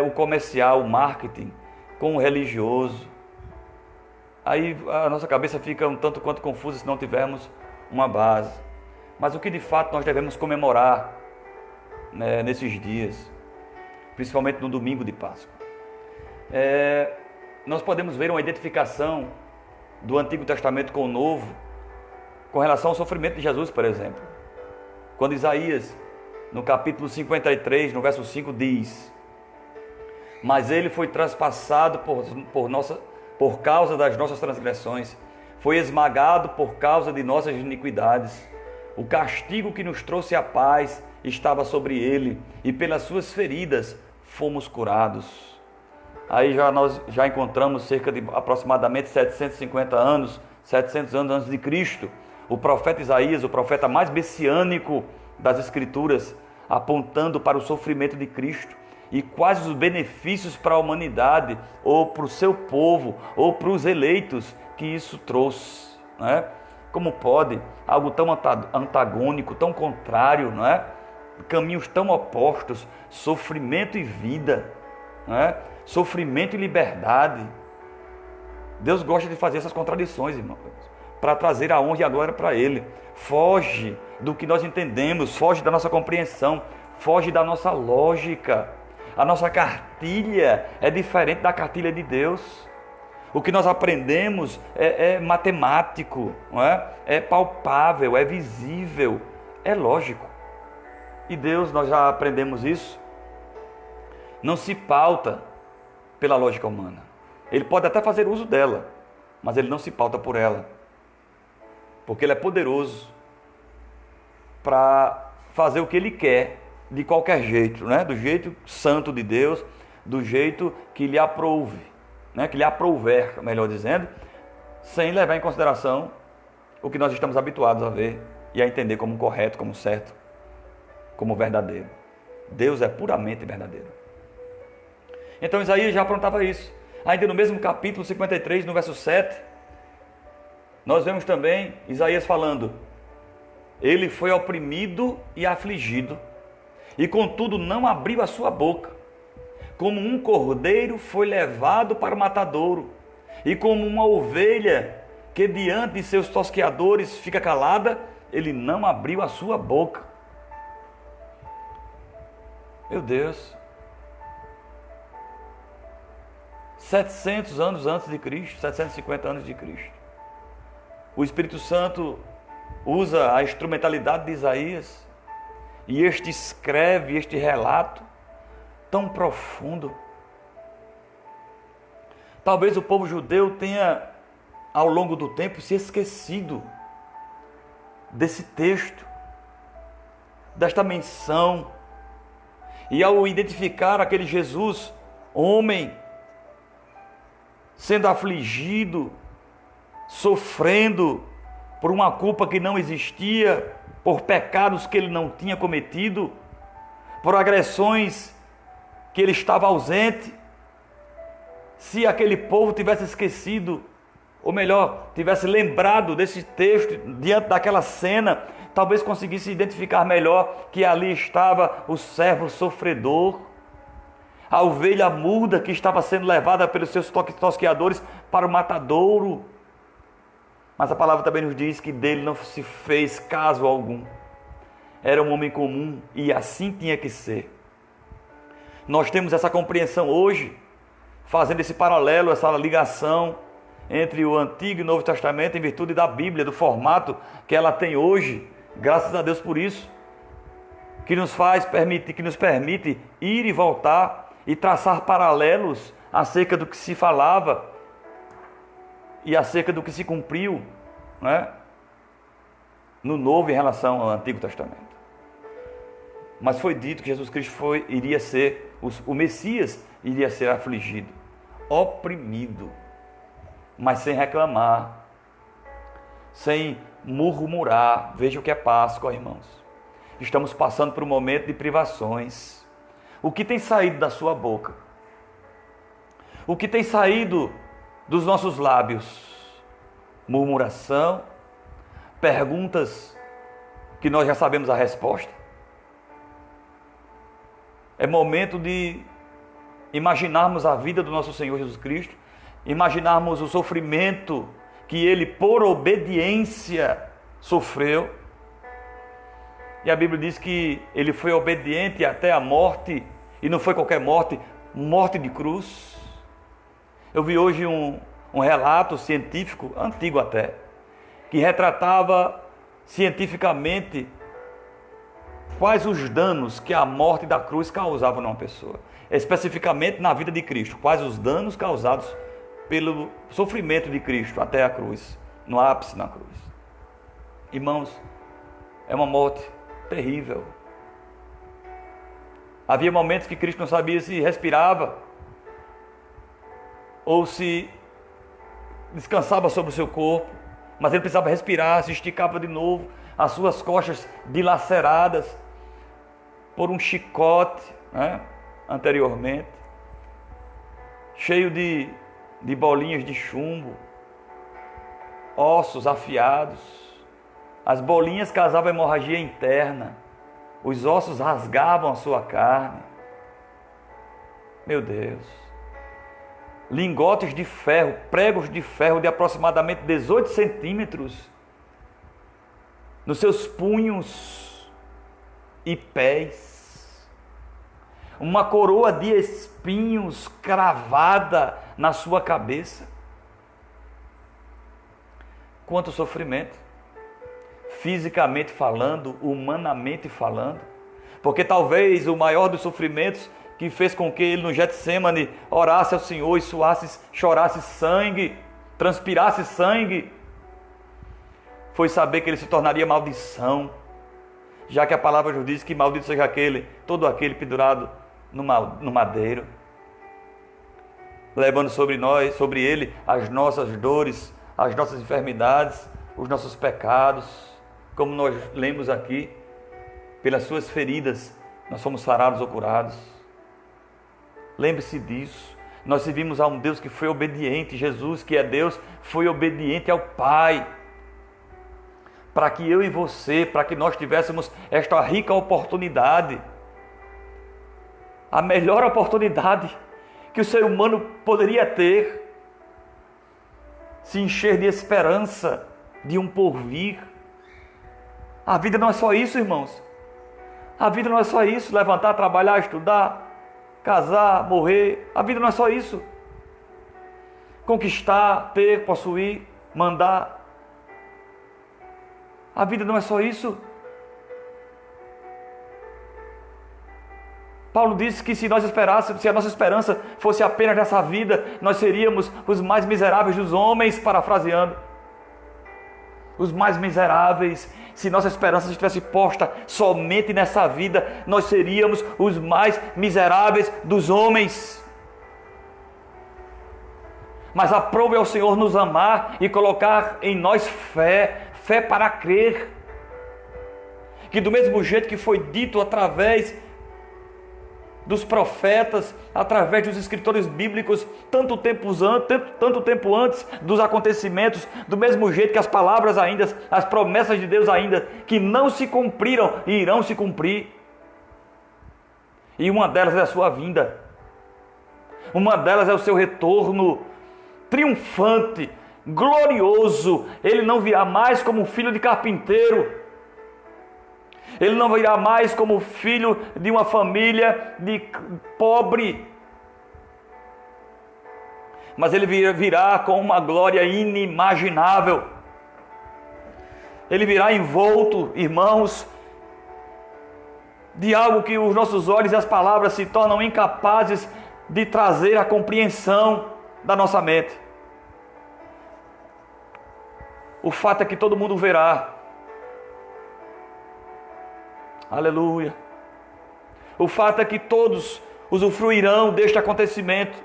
O comercial, o marketing, com o religioso. Aí a nossa cabeça fica um tanto quanto confusa se não tivermos uma base. Mas o que de fato nós devemos comemorar, né, nesses dias, principalmente no domingo de Páscoa? Nós podemos ver uma identificação do Antigo Testamento com o Novo, com relação ao sofrimento de Jesus, por exemplo. Quando Isaías, no capítulo 53, no verso 5, diz: mas ele foi traspassado por causa das nossas transgressões, foi esmagado por causa de nossas iniquidades. O castigo que nos trouxe a paz estava sobre ele, e pelas suas feridas fomos curados. Aí nós já encontramos cerca de aproximadamente 750 anos, 700 anos antes de Cristo, o profeta Isaías, o profeta mais messiânico das Escrituras, apontando para o sofrimento de Cristo e quais os benefícios para a humanidade, ou para o seu povo, ou para os eleitos que isso trouxe, não é? Como pode algo tão antagônico, tão contrário, não é? Caminhos tão opostos, sofrimento e vida, não é? Sofrimento e liberdade. Deus gosta de fazer essas contradições, irmãos, para trazer a honra e a glória para Ele. Foge do que nós entendemos, foge da nossa compreensão, foge da nossa lógica. A nossa cartilha é diferente da cartilha de Deus. O que nós aprendemos é matemático, não é? É palpável, é visível, é lógico. E Deus, nós já aprendemos isso, não se pauta pela lógica humana. Ele pode até fazer uso dela, mas ele não se pauta por ela, porque ele é poderoso para fazer o que ele quer, de qualquer jeito, né? Do jeito santo de Deus, do jeito que lhe aprouve, né? Que lhe aprouver, melhor dizendo, sem levar em consideração o que nós estamos habituados a ver e a entender como correto, como certo, como verdadeiro. Deus é puramente verdadeiro. Então Isaías já aprontava isso. Ainda no mesmo capítulo 53, no verso 7, nós vemos também Isaías falando: ele foi oprimido e afligido, e contudo não abriu a sua boca. Como um cordeiro foi levado para o matadouro, e como uma ovelha que diante de seus tosqueadores fica calada, ele não abriu a sua boca. Meu Deus, 700 anos antes de Cristo, 750 anos de Cristo, o Espírito Santo usa a instrumentalidade de Isaías, e este escreve este relato tão profundo. Talvez o povo judeu tenha, ao longo do tempo, se esquecido desse texto, desta menção, e ao identificar aquele Jesus, homem, sendo afligido, sofrendo por uma culpa que não existia, por pecados que ele não tinha cometido, por agressões que ele estava ausente, se aquele povo tivesse esquecido, ou melhor, tivesse lembrado desse texto, diante daquela cena, talvez conseguisse identificar melhor que ali estava o servo sofredor, a ovelha muda que estava sendo levada pelos seus tosqueadores para o matadouro. Mas a palavra também nos diz que dele não se fez caso algum. Era um homem comum e assim tinha que ser. Nós temos essa compreensão hoje, fazendo esse paralelo, essa ligação entre o Antigo e o Novo Testamento em virtude da Bíblia, do formato que ela tem hoje. Graças a Deus por isso, que nos permite ir e voltar e traçar paralelos acerca do que se falava e acerca do que se cumpriu, né, no Novo em relação ao Antigo Testamento. Mas foi dito que Jesus Cristo iria ser, o Messias iria ser afligido, oprimido, mas sem reclamar, sem murmurar. Veja o que é Páscoa, irmãos. Estamos passando por um momento de privações. O que tem saído da sua boca? O que tem saído dos nossos lábios? Murmuração, perguntas que nós já sabemos a resposta. É momento de imaginarmos a vida do nosso Senhor Jesus Cristo, imaginarmos o sofrimento que Ele, por obediência, sofreu. E a Bíblia diz que Ele foi obediente até a morte, e não foi qualquer morte, morte de cruz. Eu vi hoje um relato científico, antigo até, que retratava cientificamente quais os danos que a morte da cruz causava numa pessoa. Especificamente na vida de Cristo, quais os danos causados pelo sofrimento de Cristo até a cruz, no ápice na cruz. Irmãos, é uma morte terrível, Havia momentos que Cristo não sabia se respirava ou se descansava sobre o seu corpo, mas ele precisava respirar, se esticava de novo, as suas costas dilaceradas por um chicote, né, anteriormente, cheio de bolinhas de chumbo, ossos afiados. As bolinhas causavam hemorragia interna, os ossos rasgavam a sua carne. Meu Deus! Lingotes de ferro, pregos de ferro de aproximadamente 18 centímetros nos seus punhos e pés. Uma coroa de espinhos cravada na sua cabeça. Quanto sofrimento, fisicamente falando, humanamente falando, porque talvez o maior dos sofrimentos que fez com que ele no Getsêmani orasse ao Senhor e chorasse sangue, transpirasse sangue, foi saber que ele se tornaria maldição, já que a palavra nos diz que maldito seja todo aquele pendurado no madeiro, levando sobre ele as nossas dores, as nossas enfermidades, os nossos pecados, como nós lemos aqui, pelas suas feridas nós fomos sarados ou curados. Lembre-se disso. Nós servimos a um Deus que foi obediente. Jesus, que é Deus, foi obediente ao Pai, para que eu e você, para que nós tivéssemos esta rica oportunidade, a melhor oportunidade que o ser humano poderia ter, se encher de esperança, de um porvir. A vida não é só isso, irmãos. A vida não é só isso, levantar, trabalhar, estudar, casar, morrer. A vida não é só isso. Conquistar, ter, possuir, mandar. A vida não é só isso. Paulo disse que se a nossa esperança fosse apenas nessa vida, nós seríamos os mais miseráveis dos homens, parafraseando. Os mais miseráveis. Se nossa esperança estivesse posta somente nessa vida, nós seríamos os mais miseráveis dos homens. Mas aprove ao Senhor nos amar e colocar em nós fé para crer. Que do mesmo jeito que foi dito através dos profetas, através dos escritores bíblicos, tanto tempo antes dos acontecimentos, do mesmo jeito que as palavras ainda, as promessas de Deus ainda, que não se cumpriram e irão se cumprir. E uma delas é a sua vinda. Uma delas é o seu retorno triunfante, glorioso. Ele não virá mais como filho de carpinteiro. Ele não virá mais como filho de uma família pobre, mas ele virá com uma glória inimaginável. Ele virá envolto, irmãos, de algo que os nossos olhos e as palavras se tornam incapazes de trazer a compreensão da nossa mente. O fato é que todo mundo verá. Aleluia. O fato é que todos usufruirão deste acontecimento.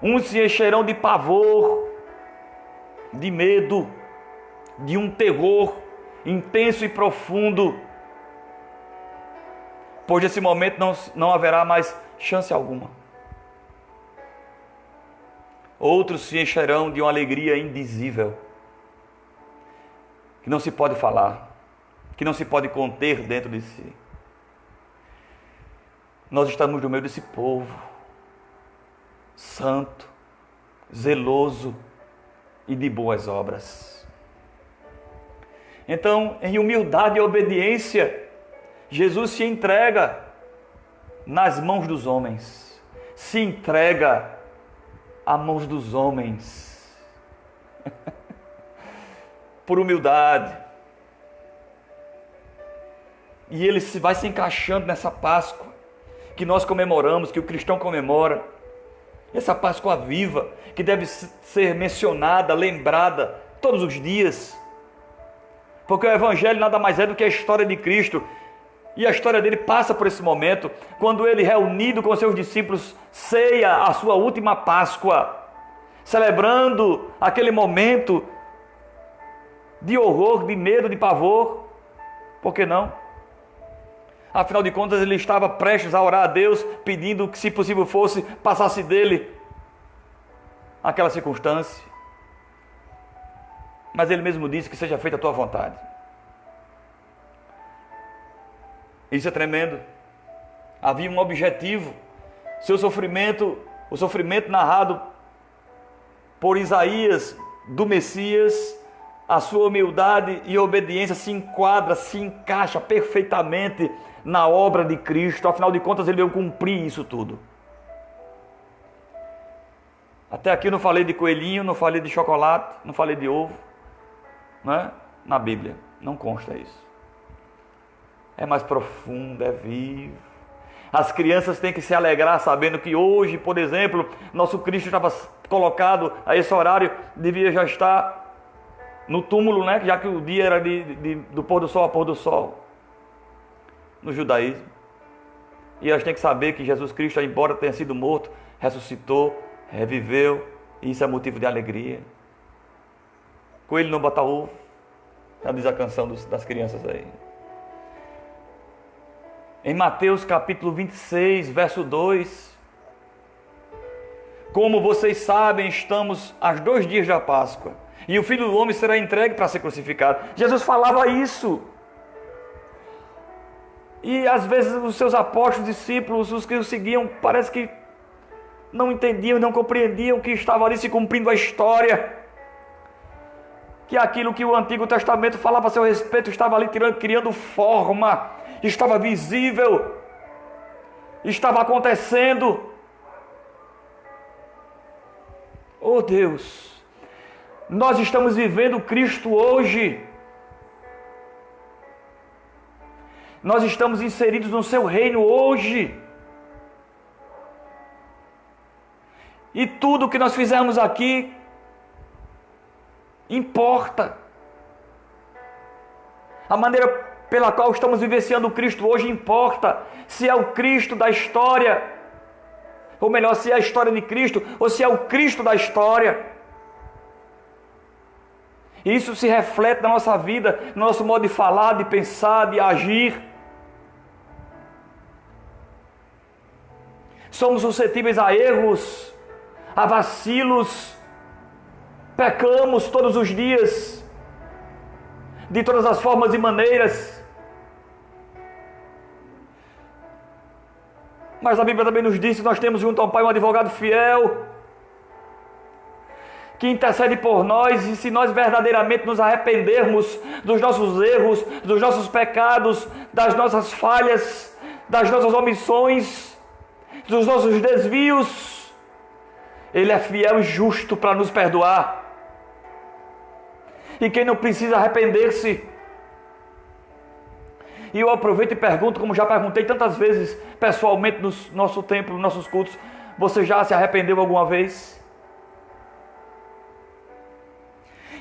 Uns se encherão de pavor, de medo, de um terror intenso e profundo, pois nesse momento não haverá mais chance alguma. Outros se encherão de uma alegria indizível, que não se pode falar, que não se pode conter dentro de si. Nós estamos no meio desse povo santo, zeloso e de boas obras. Então, em humildade e obediência, Jesus se entrega nas mãos dos homens, se entrega às mãos dos homens, por humildade. E ele vai se encaixando nessa Páscoa que nós comemoramos, que o cristão comemora. Essa Páscoa viva, que deve ser mencionada, lembrada todos os dias. Porque o Evangelho nada mais é do que a história de Cristo E a história dele passa por esse momento, quando ele, reunido com seus discípulos, ceia a sua última Páscoa, celebrando aquele momento de horror, de medo, de pavor. Por que não? Afinal de contas, ele estava prestes a orar a Deus, pedindo que, se possível fosse, passasse dele aquela circunstância. Mas ele mesmo disse que seja feita a tua vontade. Isso é tremendo. Havia um objetivo. Seu sofrimento, o sofrimento narrado por Isaías do Messias, a sua humildade e obediência se enquadra, se encaixa perfeitamente na obra de Cristo. Afinal de contas, ele veio cumprir isso tudo. Até aqui eu não falei de coelhinho, não falei de chocolate, não falei de ovo, né? Na Bíblia não consta isso. É mais profundo, é vivo. As crianças têm que se alegrar sabendo que hoje, por exemplo, nosso Cristo estava colocado a esse horário, devia já estar no túmulo, né? Já que o dia era do pôr do sol a pôr do sol, no judaísmo. E elas têm que saber que Jesus Cristo, embora tenha sido morto, ressuscitou, reviveu, e isso é motivo de alegria. Coelho não bota ovo, já diz a canção das crianças aí. Em Mateus capítulo 26, verso 2, como vocês sabem, estamos a 2 dias da Páscoa, e o Filho do Homem será entregue para ser crucificado. Jesus falava isso. E às vezes os seus apóstolos, discípulos, os que o seguiam, parece que não entendiam, não compreendiam que estava ali se cumprindo a história. Que aquilo que o Antigo Testamento falava a seu respeito estava ali criando forma, estava visível, estava acontecendo. Oh Deus, nós estamos vivendo Cristo hoje. Nós estamos inseridos no seu reino hoje. E tudo que nós fizermos aqui importa. A maneira pela qual estamos vivenciando o Cristo hoje importa. Se é o Cristo da história, ou melhor, se é a história de Cristo, ou se é o Cristo da história. Isso se reflete na nossa vida, no nosso modo de falar, de pensar, de agir. Somos suscetíveis a erros, a vacilos, pecamos todos os dias, de todas as formas e maneiras. Mas a Bíblia também nos diz que nós temos junto ao Pai um advogado fiel, que intercede por nós, e se nós verdadeiramente nos arrependermos dos nossos erros, dos nossos pecados, das nossas falhas, das nossas omissões, dos nossos desvios, Ele é fiel e justo para nos perdoar. E quem não precisa arrepender-se? E eu aproveito e pergunto, como já perguntei tantas vezes pessoalmente no nosso templo, nos nossos cultos: você já se arrependeu alguma vez?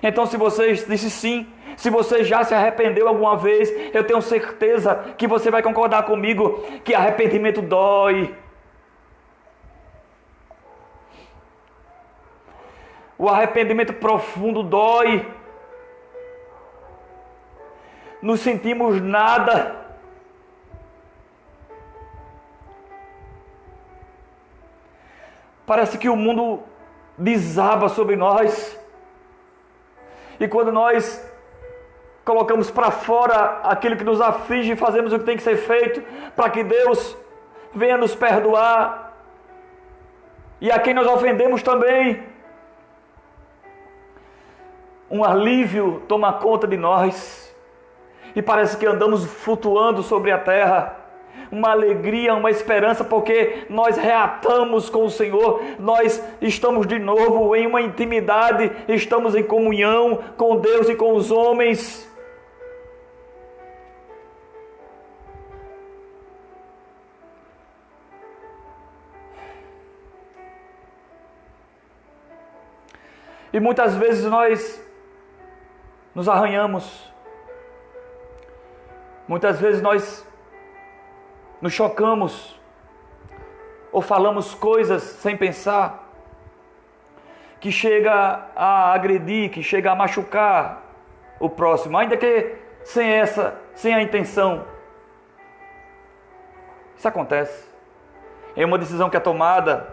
Então, se você disse sim, se você já se arrependeu alguma vez, eu tenho certeza que você vai concordar comigo que arrependimento dói. O arrependimento profundo dói. Não sentimos nada. Parece que o mundo desaba sobre nós. E quando nós colocamos para fora aquilo que nos aflige, fazemos o que tem que ser feito para que Deus venha nos perdoar. E a quem nós ofendemos também, um alívio toma conta de nós, e parece que andamos flutuando sobre a terra, uma alegria, uma esperança, porque nós reatamos com o Senhor, nós estamos de novo em uma intimidade, estamos em comunhão com Deus e com os homens. E muitas vezes nós nos arranhamos. Muitas vezes nós nos chocamos, ou falamos coisas sem pensar, que chega a agredir, que chega a machucar o próximo, ainda que sem a intenção. Isso acontece. É uma decisão que é tomada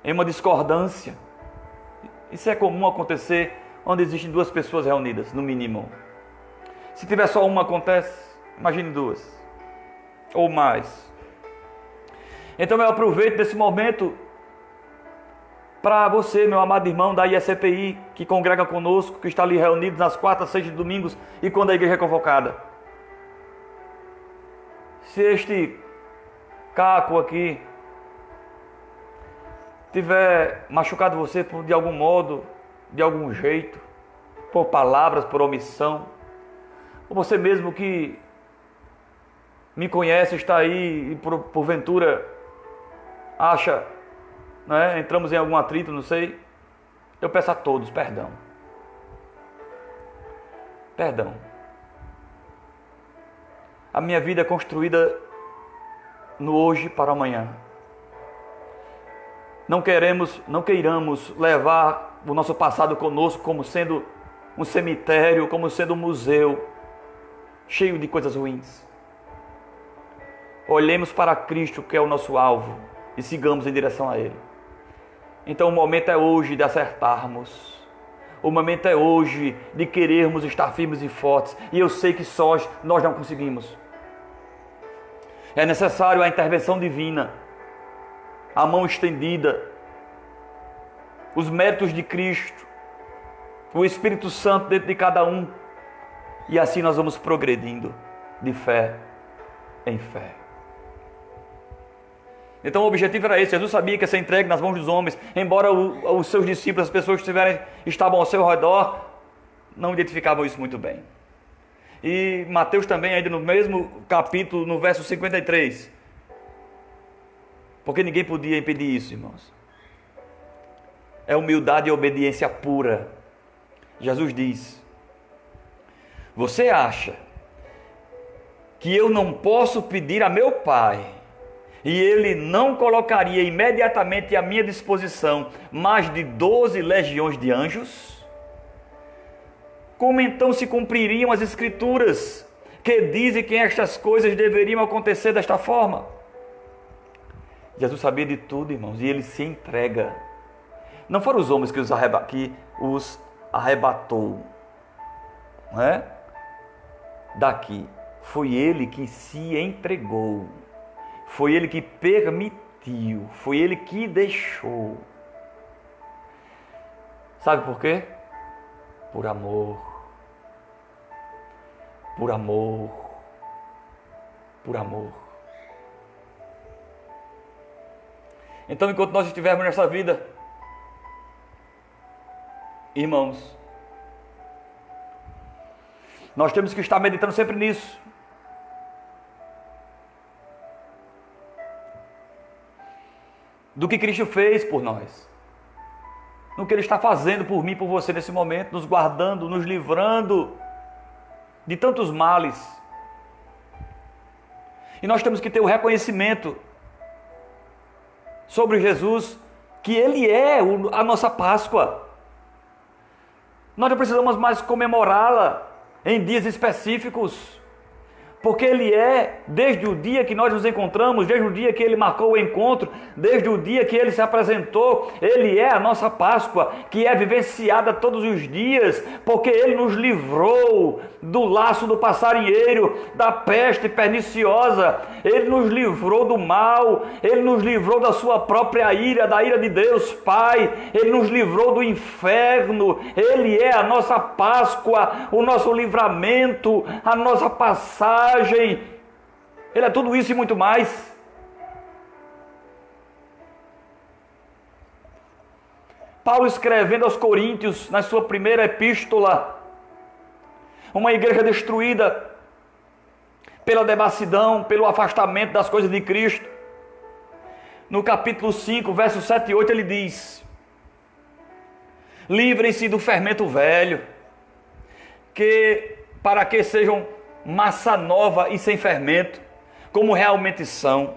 em uma discordância. Isso é comum acontecer onde existem duas pessoas reunidas, no mínimo. Se tiver só uma, acontece. Imagine duas ou mais. Então eu aproveito desse momento para você, meu amado irmão da ISCPI, que congrega conosco, que está ali reunido nas quartas, sextas e domingos e quando a igreja é convocada. Se este caco aqui tiver machucado você de algum modo, de algum jeito, por palavras, por omissão, ou você mesmo que me conhece, está aí e porventura acha, né, entramos em algum atrito, não sei, eu peço a todos perdão. Perdão. A minha vida é construída no hoje para amanhã. Não queiramos levar o nosso passado conosco como sendo um cemitério, como sendo um museu cheio de coisas ruins. Olhemos para Cristo, que é o nosso alvo, e sigamos em direção a Ele. Então o momento é hoje de acertarmos. O momento é hoje de querermos estar firmes e fortes. E eu sei que sós nós não conseguimos. É necessário a intervenção divina, a mão estendida, os méritos de Cristo, o Espírito Santo dentro de cada um. E assim nós vamos progredindo de fé em fé. Então o objetivo era esse. Jesus sabia que ia ser entregue nas mãos dos homens, embora os seus discípulos, as pessoas que estavam ao seu redor, não identificavam isso muito bem. E Mateus também, ainda no mesmo capítulo, no verso 53. Porque ninguém podia impedir isso, irmãos. É humildade e obediência pura. Jesus diz: você acha que eu não posso pedir a meu Pai e Ele não colocaria imediatamente à minha disposição mais de 12 legiões de anjos? Como então se cumpririam as Escrituras que dizem que estas coisas deveriam acontecer desta forma? Jesus sabia de tudo, irmãos, e Ele se entrega. Não foram os homens que os arrebatou, não é? Daqui. Foi Ele que se entregou. Foi Ele que permitiu. Foi Ele que deixou. Sabe por quê? Por amor. Por amor. Por amor. Então, enquanto nós estivermos nessa vida, irmãos, nós temos que estar meditando sempre nisso. Do que Cristo fez por nós. No que Ele está fazendo por mim e por você nesse momento, nos guardando, nos livrando de tantos males. E nós temos que ter o reconhecimento sobre Jesus, que Ele é a nossa Páscoa. Nós não precisamos mais comemorá-la em dias específicos, porque Ele é, desde o dia que nós nos encontramos, desde o dia que Ele marcou o encontro, desde o dia que Ele se apresentou, Ele é a nossa Páscoa, que é vivenciada todos os dias, porque Ele nos livrou do laço do passarinheiro, da peste perniciosa, Ele nos livrou do mal, Ele nos livrou da sua própria ira, da ira de Deus Pai, Ele nos livrou do inferno, Ele é a nossa Páscoa, o nosso livramento, a nossa passagem. Ele é tudo isso e muito mais. Paulo, escrevendo aos Coríntios, na sua primeira epístola, uma igreja destruída pela devassidão, pelo afastamento das coisas de Cristo, no capítulo 5, versos 7 e 8, ele diz: livrem-se do fermento velho, para que sejam massa nova e sem fermento, como realmente são,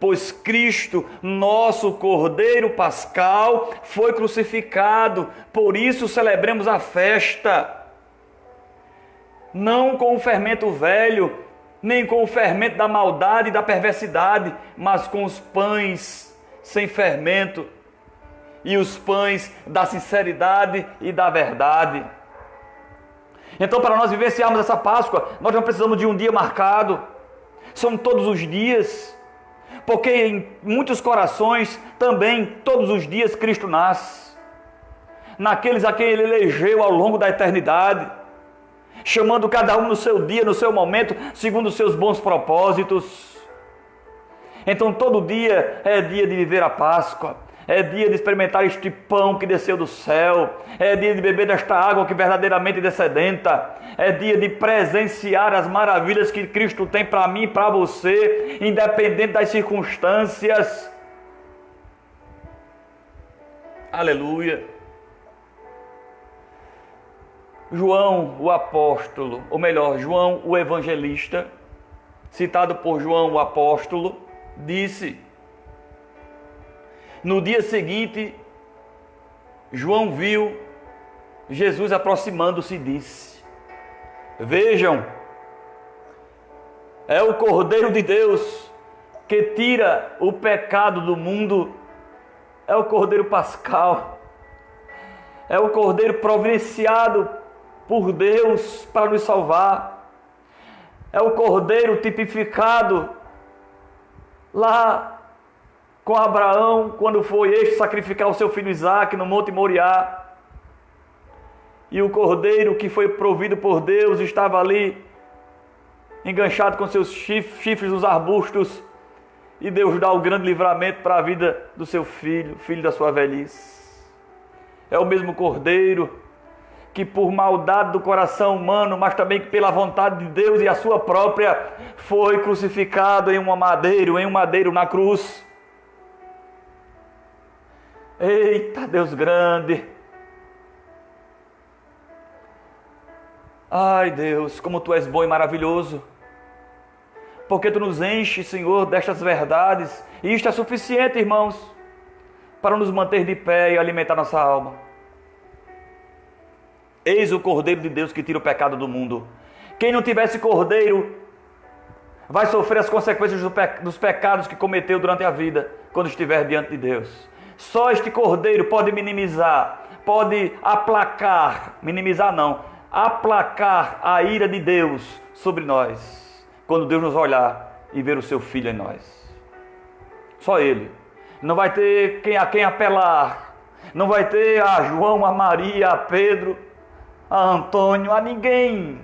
pois Cristo, nosso Cordeiro Pascal, foi crucificado, por isso celebremos a festa. Não com o fermento velho, nem com o fermento da maldade e da perversidade, mas com os pães sem fermento e os pães da sinceridade e da verdade. Então, para nós vivenciarmos essa Páscoa, nós não precisamos de um dia marcado, são todos os dias, porque em muitos corações também, todos os dias, Cristo nasce, naqueles a quem Ele elegeu ao longo da eternidade, chamando cada um no seu dia, no seu momento, segundo os seus bons propósitos. Então todo dia é dia de viver a Páscoa, é dia de experimentar este pão que desceu do céu, é dia de beber desta água que verdadeiramente descedenta, é dia de presenciar as maravilhas que Cristo tem para mim e para você, independente das circunstâncias. Aleluia. João, o apóstolo, ou melhor, João, o evangelista, citado por João, o apóstolo, disse: no dia seguinte, João viu Jesus aproximando-se e disse: vejam, é o Cordeiro de Deus que tira o pecado do mundo, é o Cordeiro Pascal, é o Cordeiro providenciado por Deus para nos salvar, é o Cordeiro tipificado lá com Abraão, quando foi este sacrificar o seu filho Isaque no Monte Moriá, e o Cordeiro que foi provido por Deus estava ali, enganchado com seus chifres nos arbustos, e Deus dá o grande livramento para a vida do seu filho, filho da sua velhice. É o mesmo Cordeiro que por maldade do coração humano, mas também pela vontade de Deus e a sua própria, foi crucificado em um madeiro na cruz. Eita, Deus grande! Ai, Deus, como Tu és bom e maravilhoso, porque Tu nos enches, Senhor, destas verdades, e isto é suficiente, irmãos, para nos manter de pé e alimentar nossa alma. Eis o Cordeiro de Deus que tira o pecado do mundo. Quem não tivesse Cordeiro vai sofrer as consequências dos pecados que cometeu durante a vida, quando estiver diante de Deus. Só este Cordeiro pode minimizar, pode aplacar, minimizar não, aplacar a ira de Deus sobre nós, quando Deus nos olhar e ver o seu Filho em nós. Só Ele. Não vai ter a quem apelar, não vai ter a João, a Maria, a Pedro, a Antônio, a ninguém,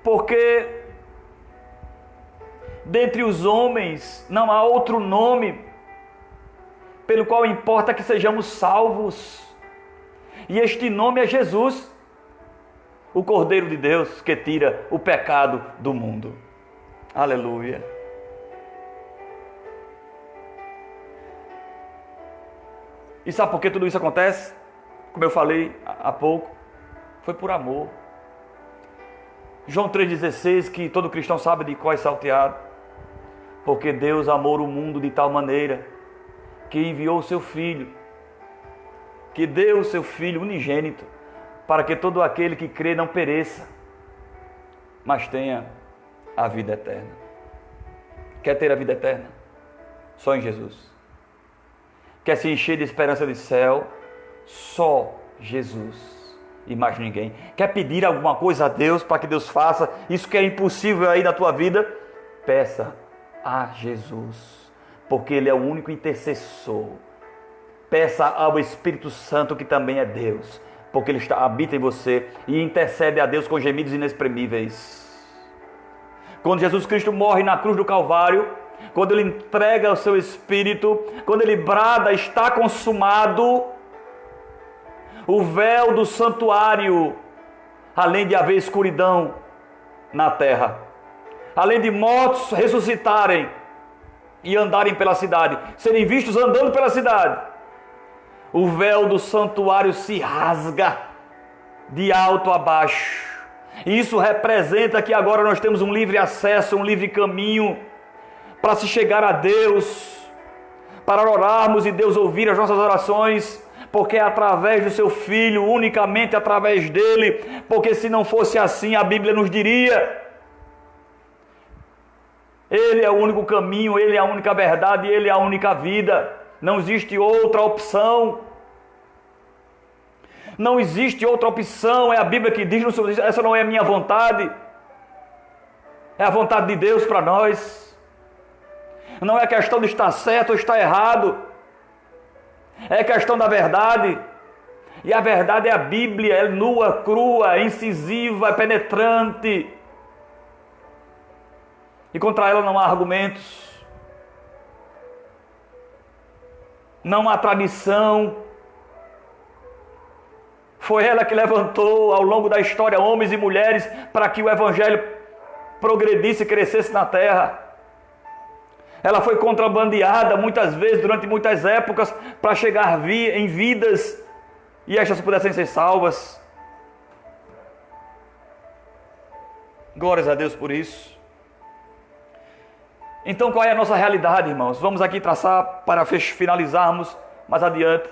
porque dentre os homens não há outro nome pelo qual importa que sejamos salvos, e este nome é Jesus, o Cordeiro de Deus que tira o pecado do mundo. Aleluia. E sabe por que tudo isso acontece? Como eu falei há pouco, foi por amor. João 3,16, que todo cristão sabe de qual é salteado. Porque Deus amou o mundo de tal maneira que enviou o seu Filho, que deu o seu Filho unigênito, para que todo aquele que crê não pereça, mas tenha a vida eterna. Quer ter a vida eterna? Só em Jesus. Quer se encher de esperança de céu? Só Jesus. E mais ninguém. Quer pedir alguma coisa a Deus para que Deus faça isso que é impossível aí na tua vida? Peça a Jesus, porque Ele é o único intercessor. Peça ao Espírito Santo, que também é Deus, porque Ele habita em você e intercede a Deus com gemidos inexprimíveis. Quando Jesus Cristo morre na cruz do Calvário, quando Ele entrega o seu Espírito, quando Ele brada, está consumado, o véu do santuário, além de haver escuridão na terra, além de mortos ressuscitarem e andarem pela cidade, serem vistos andando pela cidade, o véu do santuário se rasga de alto a baixo, E isso representa que agora nós temos um livre acesso, um livre caminho para se chegar a Deus, para orarmos e Deus ouvir as nossas orações, porque é através do seu Filho, unicamente através dele, porque se não fosse assim, a Bíblia nos diria: Ele é o único caminho, Ele é a única verdade, Ele é a única vida. Não existe outra opção. Não existe outra opção. É a Bíblia que diz: essa não é a minha vontade, é a vontade de Deus para nós. Não é questão de estar certo ou estar errado, é questão da verdade. E a verdade é a Bíblia, é nua, crua, é incisiva, é penetrante. E contra ela não há argumentos, não há tradição. Foi ela que levantou ao longo da história homens e mulheres para que o Evangelho progredisse e crescesse na terra. Ela foi contrabandeada muitas vezes, durante muitas épocas, para chegar em vidas e estas pudessem ser salvas. Glórias a Deus por isso. Então, qual é a nossa realidade, irmãos? Vamos aqui traçar para finalizarmos mais adiante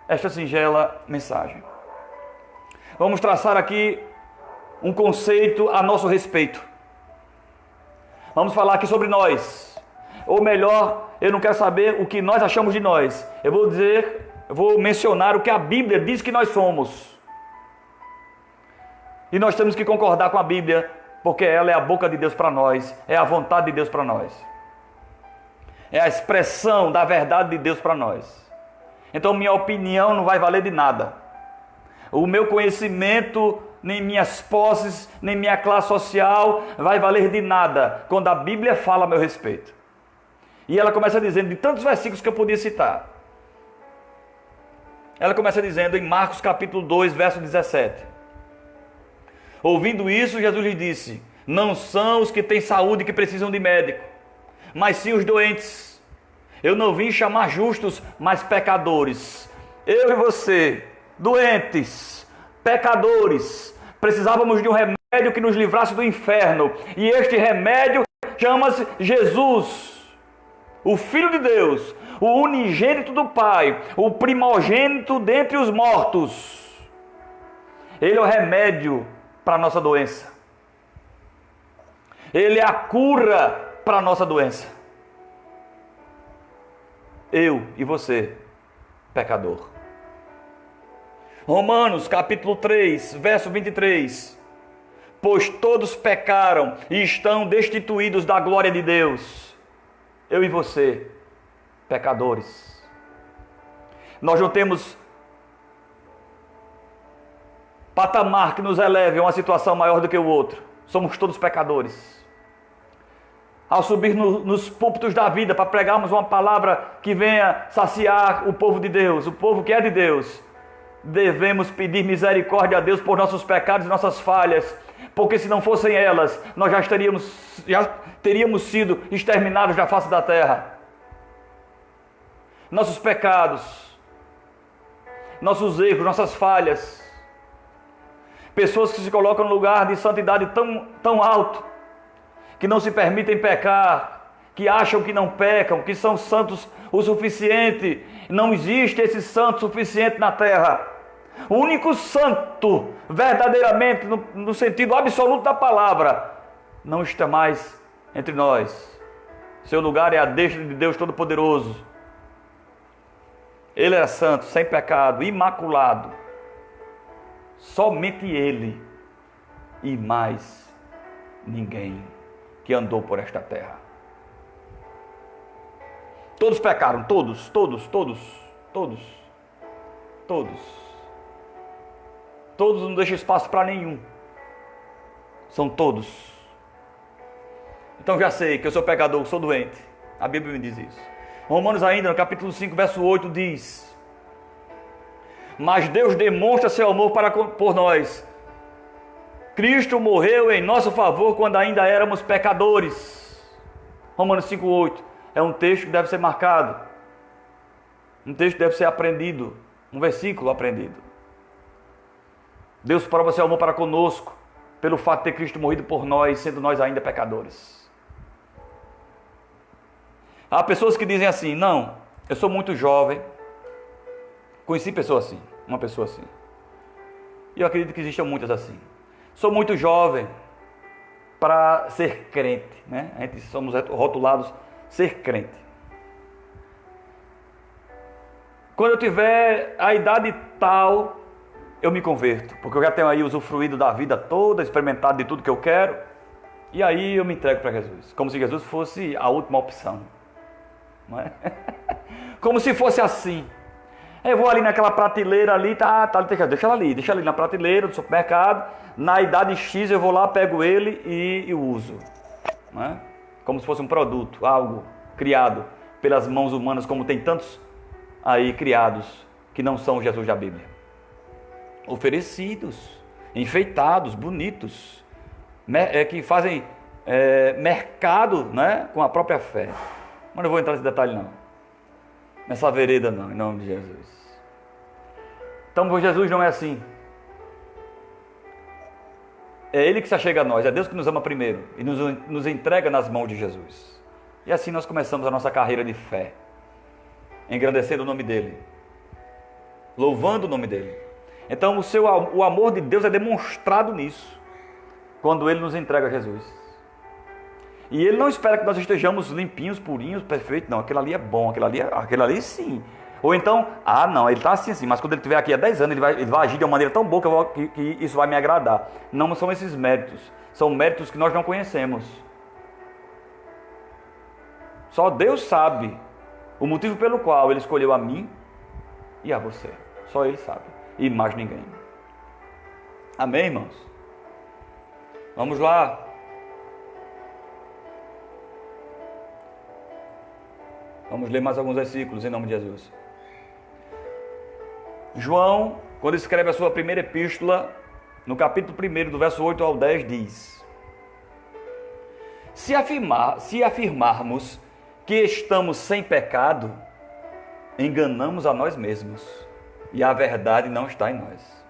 esta singela mensagem. Vamos traçar aqui um conceito a nosso respeito. Vamos falar aqui sobre nós. Ou melhor, eu não quero saber o que nós achamos de nós. Eu vou mencionar o que a Bíblia diz que nós somos. E nós temos que concordar com a Bíblia, porque ela é a boca de Deus para nós, é a vontade de Deus para nós. É a expressão da verdade de Deus para nós. Então minha opinião não vai valer de nada. O meu conhecimento, nem minhas posses, nem minha classe social vai valer de nada quando a Bíblia fala a meu respeito. E ela começa dizendo, de tantos versículos que eu podia citar, ela começa dizendo em Marcos capítulo 2, verso 17. Ouvindo isso, Jesus lhe disse: não são os que têm saúde que precisam de médico, mas sim os doentes. Eu não vim chamar justos, mas pecadores. Eu e você, doentes, pecadores, precisávamos de um remédio que nos livrasse do inferno. E este remédio chama-se Jesus, o Filho de Deus, o unigênito do Pai, o primogênito dentre os mortos. Ele é o remédio para a nossa doença. Ele é a cura para a nossa doença. Eu e você, pecador. Romanos capítulo 3, verso 23. Pois todos pecaram e estão destituídos da glória de Deus. Eu e você, pecadores. Nós não temos patamar que nos eleve a uma situação maior do que o outro. Somos todos pecadores. Ao subir nos púlpitos da vida para pregarmos uma palavra que venha saciar o povo de Deus, o povo que é de Deus, devemos pedir misericórdia a Deus por nossos pecados e nossas falhas, porque se não fossem elas, nós já teríamos sido exterminados da face da terra. Nossos pecados, nossos erros, nossas falhas, pessoas que se colocam no lugar de santidade tão alto, que não se permitem pecar, que acham que não pecam, que são santos o suficiente. Não existe esse santo suficiente na terra. O único santo, verdadeiramente, no sentido absoluto da palavra, não está mais entre nós. Seu lugar é a destra de Deus Todo-Poderoso. Ele era santo, sem pecado, imaculado. Somente Ele e mais ninguém que andou por esta terra. Todos pecaram, todos. Todos, não deixa espaço para nenhum. São todos. Então já sei que eu sou pecador, sou doente. A Bíblia me diz isso. Romanos ainda, no capítulo 5, verso 8, diz: mas Deus demonstra seu amor por nós. Cristo morreu em nosso favor quando ainda éramos pecadores. Romanos 5,8 é um texto que deve ser marcado. Um texto que deve ser aprendido. Um versículo aprendido. Deus prova seu amor para conosco, pelo fato de ter Cristo morrido por nós, sendo nós ainda pecadores. Há pessoas que dizem assim, não, eu sou muito jovem. Conheci pessoa assim, uma pessoa assim. E eu acredito que existam muitas assim. Sou muito jovem para ser crente, né? A gente somos rotulados ser crente. Quando eu tiver a idade tal, eu me converto, porque eu já tenho aí usufruído da vida toda, experimentado de tudo que eu quero, e aí eu me entrego para Jesus, como se Jesus fosse a última opção, não é? Como se fosse assim. Eu vou ali naquela prateleira ali, deixa ela ali na prateleira do supermercado, na idade X eu vou lá, pego ele e uso, não é? Como se fosse um produto, algo criado pelas mãos humanas, como tem tantos aí criados que não são Jesus da Bíblia. Oferecidos, enfeitados, bonitos, que fazem mercado, né, com a própria fé. Mas não vou entrar nesse detalhe não, nessa vereda não, em nome de Jesus. Então Jesus não é assim. É Ele que se achega a nós, é Deus que nos ama primeiro e nos entrega nas mãos de Jesus. E assim nós começamos a nossa carreira de fé, engrandecendo o nome dEle, louvando o nome dEle. Então o amor de Deus é demonstrado nisso, quando Ele nos entrega a Jesus. E Ele não espera que nós estejamos limpinhos, purinhos, perfeitos. Não, aquele ali é bom, aquele ali sim. Ou então, não, ele está assim, mas quando ele estiver aqui há 10 anos, ele vai agir de uma maneira tão boa que isso vai me agradar. Não são esses méritos, são méritos que nós não conhecemos. Só Deus sabe o motivo pelo qual Ele escolheu a mim e a você. Só Ele sabe, e mais ninguém. Amém, irmãos? Vamos lá. Vamos ler mais alguns versículos em nome de Jesus. João, quando escreve a sua primeira epístola, no capítulo 1, do verso 8 ao 10, diz: Se afirmarmos que estamos sem pecado, enganamos a nós mesmos, e a verdade não está em nós.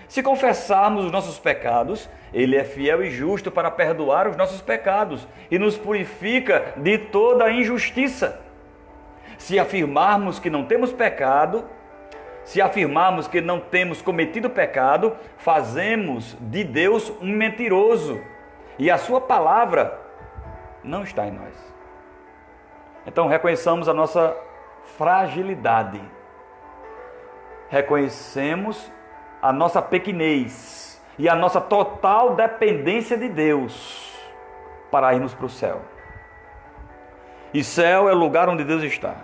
Se confessarmos os nossos pecados, Ele é fiel e justo para perdoar os nossos pecados e nos purifica de toda a injustiça. Se afirmarmos que não temos pecado, se afirmarmos que não temos cometido pecado, fazemos de Deus um mentiroso, e a sua palavra não está em nós. Então reconheçamos a nossa fragilidade, reconhecemos a nossa pequenez e a nossa total dependência de Deus para irmos para o céu. E céu é o lugar onde Deus está.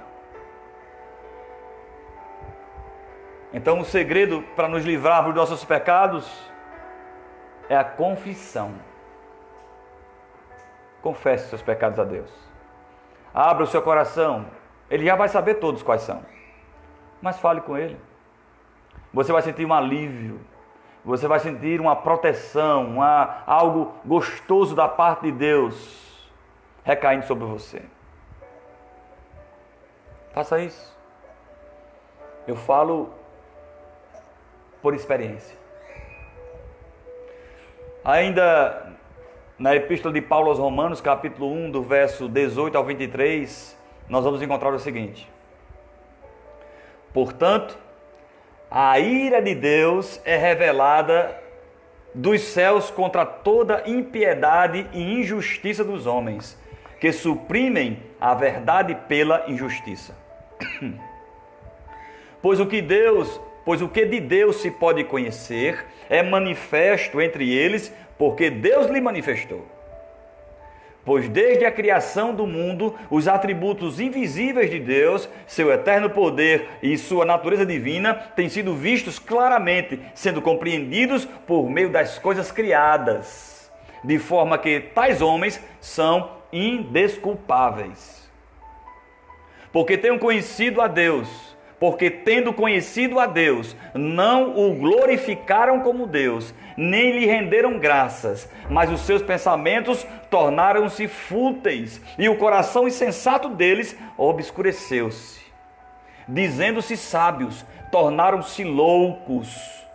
Então o segredo para nos livrarmos dos nossos pecados é a confissão. Confesse seus pecados a Deus. Abra o seu coração. Ele já vai saber todos quais são. Mas fale com Ele. Você vai sentir um alívio. Você vai sentir uma proteção, algo gostoso da parte de Deus recaindo sobre você. Faça isso. Eu falo por experiência. Ainda na epístola de Paulo aos Romanos, capítulo 1, do verso 18 ao 23, nós vamos encontrar o seguinte: Portanto, a ira de Deus é revelada dos céus contra toda impiedade e injustiça dos homens, que suprimem a verdade pela injustiça. Pois o que de Deus se pode conhecer é manifesto entre eles, porque Deus lhe manifestou. Pois desde a criação do mundo, os atributos invisíveis de Deus, seu eterno poder e sua natureza divina, têm sido vistos claramente, sendo compreendidos por meio das coisas criadas, de forma que tais homens são indesculpáveis. Porque tendo conhecido a Deus, não o glorificaram como Deus, nem lhe renderam graças, mas os seus pensamentos tornaram-se fúteis, e o coração insensato deles obscureceu-se. Dizendo-se sábios, tornaram-se loucos,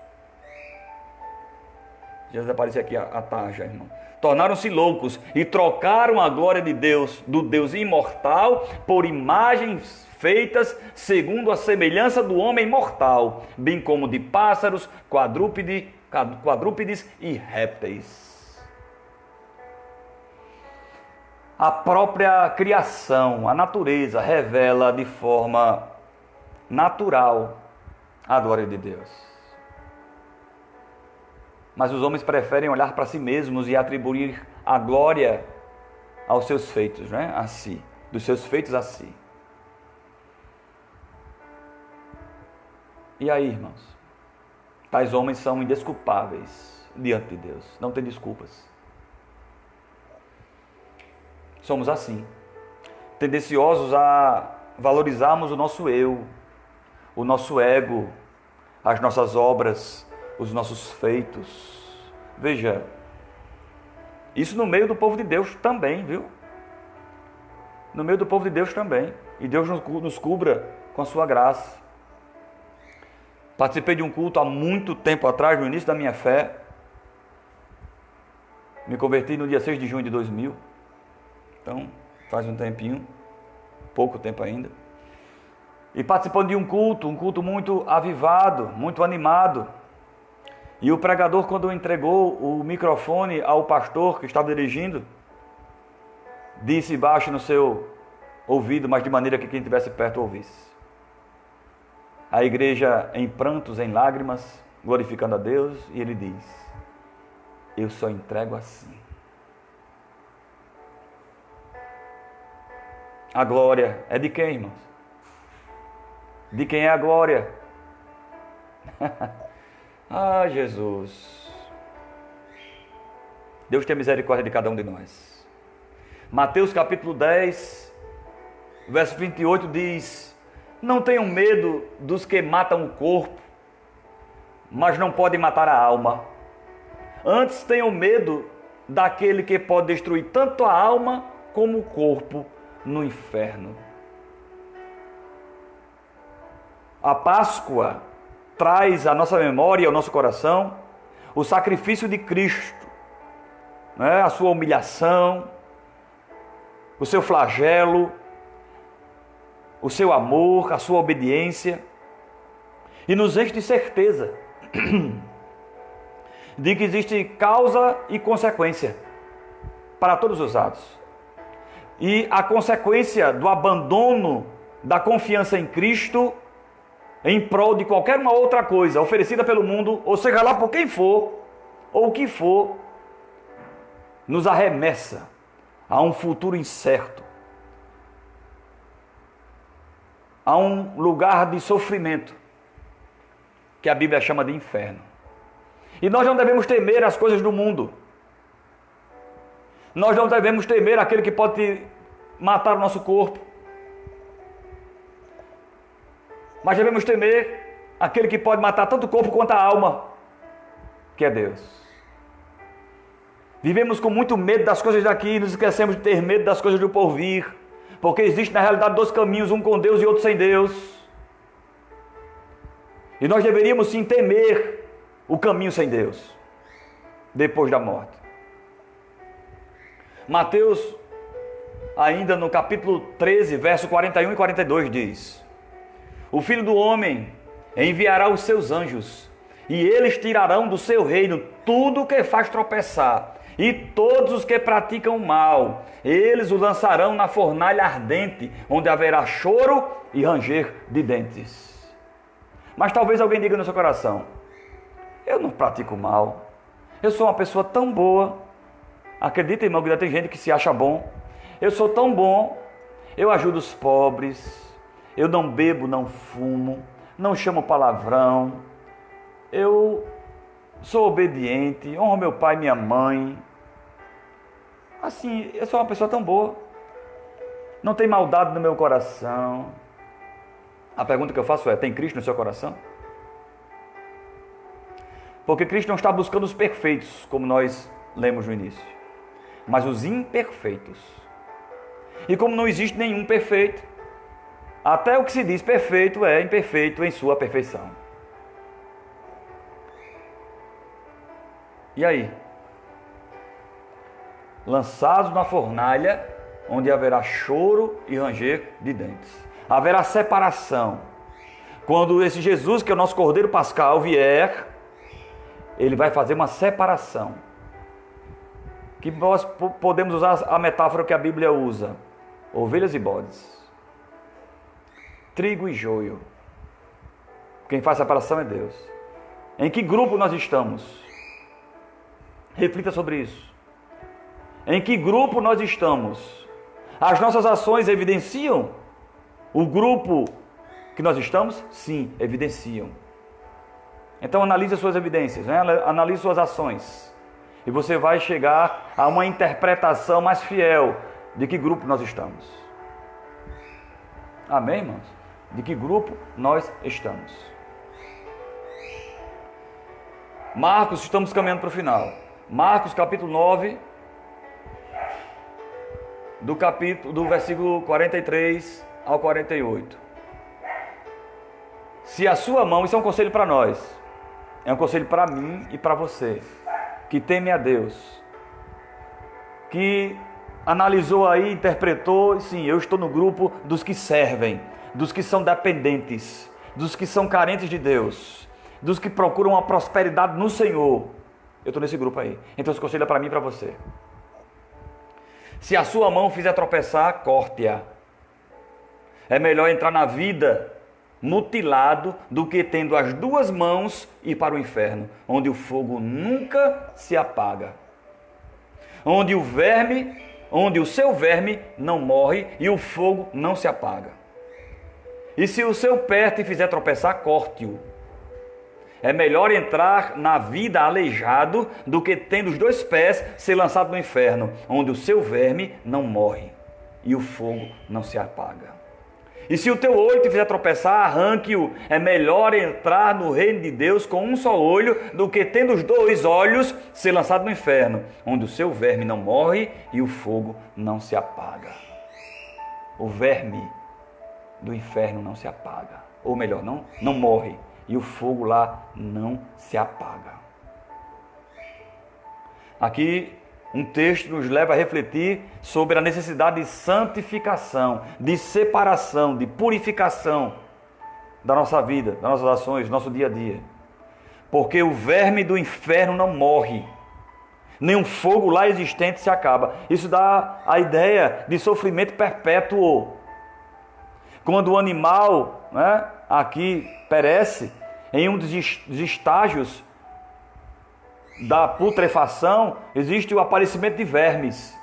Já apareceu aqui a tarja, irmão. Tornaram-se loucos e trocaram a glória de Deus, do Deus imortal, por imagens feitas segundo a semelhança do homem mortal, bem como de pássaros, quadrúpedes e répteis. A própria criação, a natureza, revela de forma natural a glória de Deus. Mas os homens preferem olhar para si mesmos e atribuir a glória aos seus feitos, né? A si, dos seus feitos a si. E aí, irmãos? Tais homens são indesculpáveis diante de Deus, não tem desculpas. Somos assim, tendenciosos a valorizarmos o nosso eu, o nosso ego, as nossas obras, os nossos feitos. Veja, isso no meio do povo de Deus também, viu? No meio do povo de Deus também. E Deus nos cubra com a sua graça. Participei de um culto há muito tempo atrás, no início da minha fé. Me converti no dia 6 de junho de 2000. Então, faz um tempinho, pouco tempo ainda. E participando de um culto muito avivado, muito animado. E o pregador, quando entregou o microfone ao pastor que estava dirigindo, disse baixo no seu ouvido, mas de maneira que quem estivesse perto ouvisse. A igreja em prantos, em lágrimas, glorificando a Deus, e ele diz: eu só entrego assim. A glória é de quem, irmãos? De quem é a glória? Ah, Jesus. Deus tenha misericórdia de cada um de nós. Mateus capítulo 10, verso 28 diz: não tenham medo dos que matam o corpo, mas não podem matar a alma. Antes tenham medo daquele que pode destruir tanto a alma como o corpo no inferno. A Páscoa traz à nossa memória, ao nosso coração, o sacrifício de Cristo, né? A sua humilhação, o seu flagelo, o seu amor, a sua obediência, e nos enche de certeza de que existe causa e consequência para todos os atos. E a consequência do abandono da confiança em Cristo em prol de qualquer uma outra coisa oferecida pelo mundo, ou seja lá por quem for, ou o que for, nos arremessa a um futuro incerto, a um lugar de sofrimento, que a Bíblia chama de inferno. E nós não devemos temer as coisas do mundo. Nós não devemos temer aquele que pode matar o nosso corpo. Mas devemos temer aquele que pode matar tanto o corpo quanto a alma, que é Deus. Vivemos com muito medo das coisas daqui e nos esquecemos de ter medo das coisas do porvir, porque existe na realidade dois caminhos, um com Deus e outro sem Deus. E nós deveríamos sim temer o caminho sem Deus, depois da morte. Mateus, ainda no capítulo 13, verso 41 e 42 diz: o Filho do Homem enviará os seus anjos, e eles tirarão do seu reino tudo o que faz tropeçar, e todos os que praticam mal, eles o lançarão na fornalha ardente, onde haverá choro e ranger de dentes. Mas talvez alguém diga no seu coração: eu não pratico mal, eu sou uma pessoa tão boa. Acredita, irmão, que tem gente que se acha bom. Eu sou tão bom, eu ajudo os pobres, eu não bebo, não fumo, não chamo palavrão, eu sou obediente, honro meu pai e minha mãe. Assim, eu sou uma pessoa tão boa, não tem maldade no meu coração. A pergunta que eu faço é: tem Cristo no seu coração? Porque Cristo não está buscando os perfeitos, como nós lemos no início, mas os imperfeitos. E como não existe nenhum perfeito, até o que se diz perfeito é imperfeito em sua perfeição. E aí? Lançados na fornalha, onde haverá choro e ranger de dentes. Haverá separação. Quando esse Jesus, que é o nosso Cordeiro Pascal, vier, ele vai fazer uma separação. Que nós podemos usar a metáfora que a Bíblia usa. Ovelhas e bodes. Trigo e joio. Quem faz separação é Deus. Em que grupo nós estamos? Reflita sobre isso. Em que grupo nós estamos? As nossas ações evidenciam o grupo que nós estamos? Sim, evidenciam. Então analise as suas evidências, né? Analise suas ações. E você vai chegar a uma interpretação mais fiel de que grupo nós estamos. Amém, irmãos? De que grupo nós estamos. Marcos, estamos caminhando para o final. Marcos capítulo 9, do versículo 43 ao 48. Se a sua mão, isso é um conselho para nós, é um conselho para mim e para você, que teme a Deus, que analisou aí, interpretou, sim, eu estou no grupo dos que servem, dos que são dependentes, dos que são carentes de Deus, dos que procuram a prosperidade no Senhor. Eu estou nesse grupo aí. Então esse conselho é para mim e para você. Se a sua mão fizer tropeçar, corte-a. É melhor entrar na vida mutilado do que tendo as duas mãos ir para o inferno, onde o fogo nunca se apaga. Onde o seu verme não morre e o fogo não se apaga. E se o seu pé te fizer tropeçar, corte-o. É melhor entrar na vida aleijado do que tendo os dois pés ser lançado no inferno, onde o seu verme não morre e o fogo não se apaga. E se o teu olho te fizer tropeçar, arranque-o. É melhor entrar no reino de Deus com um só olho do que tendo os dois olhos ser lançado no inferno, onde o seu verme não morre e o fogo não se apaga. O verme do inferno não se apaga, ou melhor, não morre. E o fogo lá não se apaga. Aqui um texto nos leva a refletir sobre a necessidade de santificação, de separação, de purificação da nossa vida, das nossas ações, do nosso dia a dia. Porque o verme do inferno não morre, nem um fogo lá existente se acaba. Isso dá a ideia de sofrimento perpétuo. Quando o animal, né, aqui perece, em um dos estágios da putrefação, existe o aparecimento de vermes.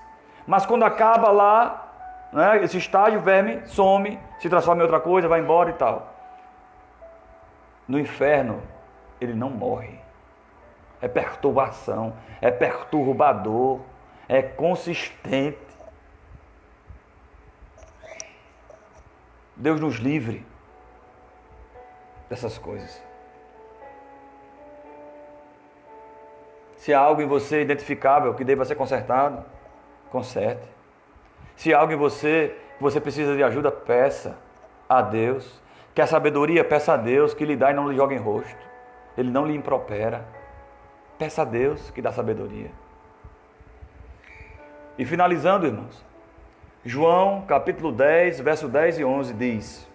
Mas quando acaba lá, né, esse estágio, o verme some, se transforma em outra coisa, vai embora e tal. No inferno, ele não morre. É perturbação, é perturbador, é consistente. Deus nos livre dessas coisas. Se há algo em você identificável que deva ser consertado, conserte. Se há algo em você que você precisa de ajuda, peça a Deus. Quer sabedoria? Peça a Deus, que lhe dá e não lhe joga em rosto. Ele não lhe impropera. Peça a Deus que dá sabedoria. E finalizando, irmãos, João capítulo 10, verso 10 e 11 diz: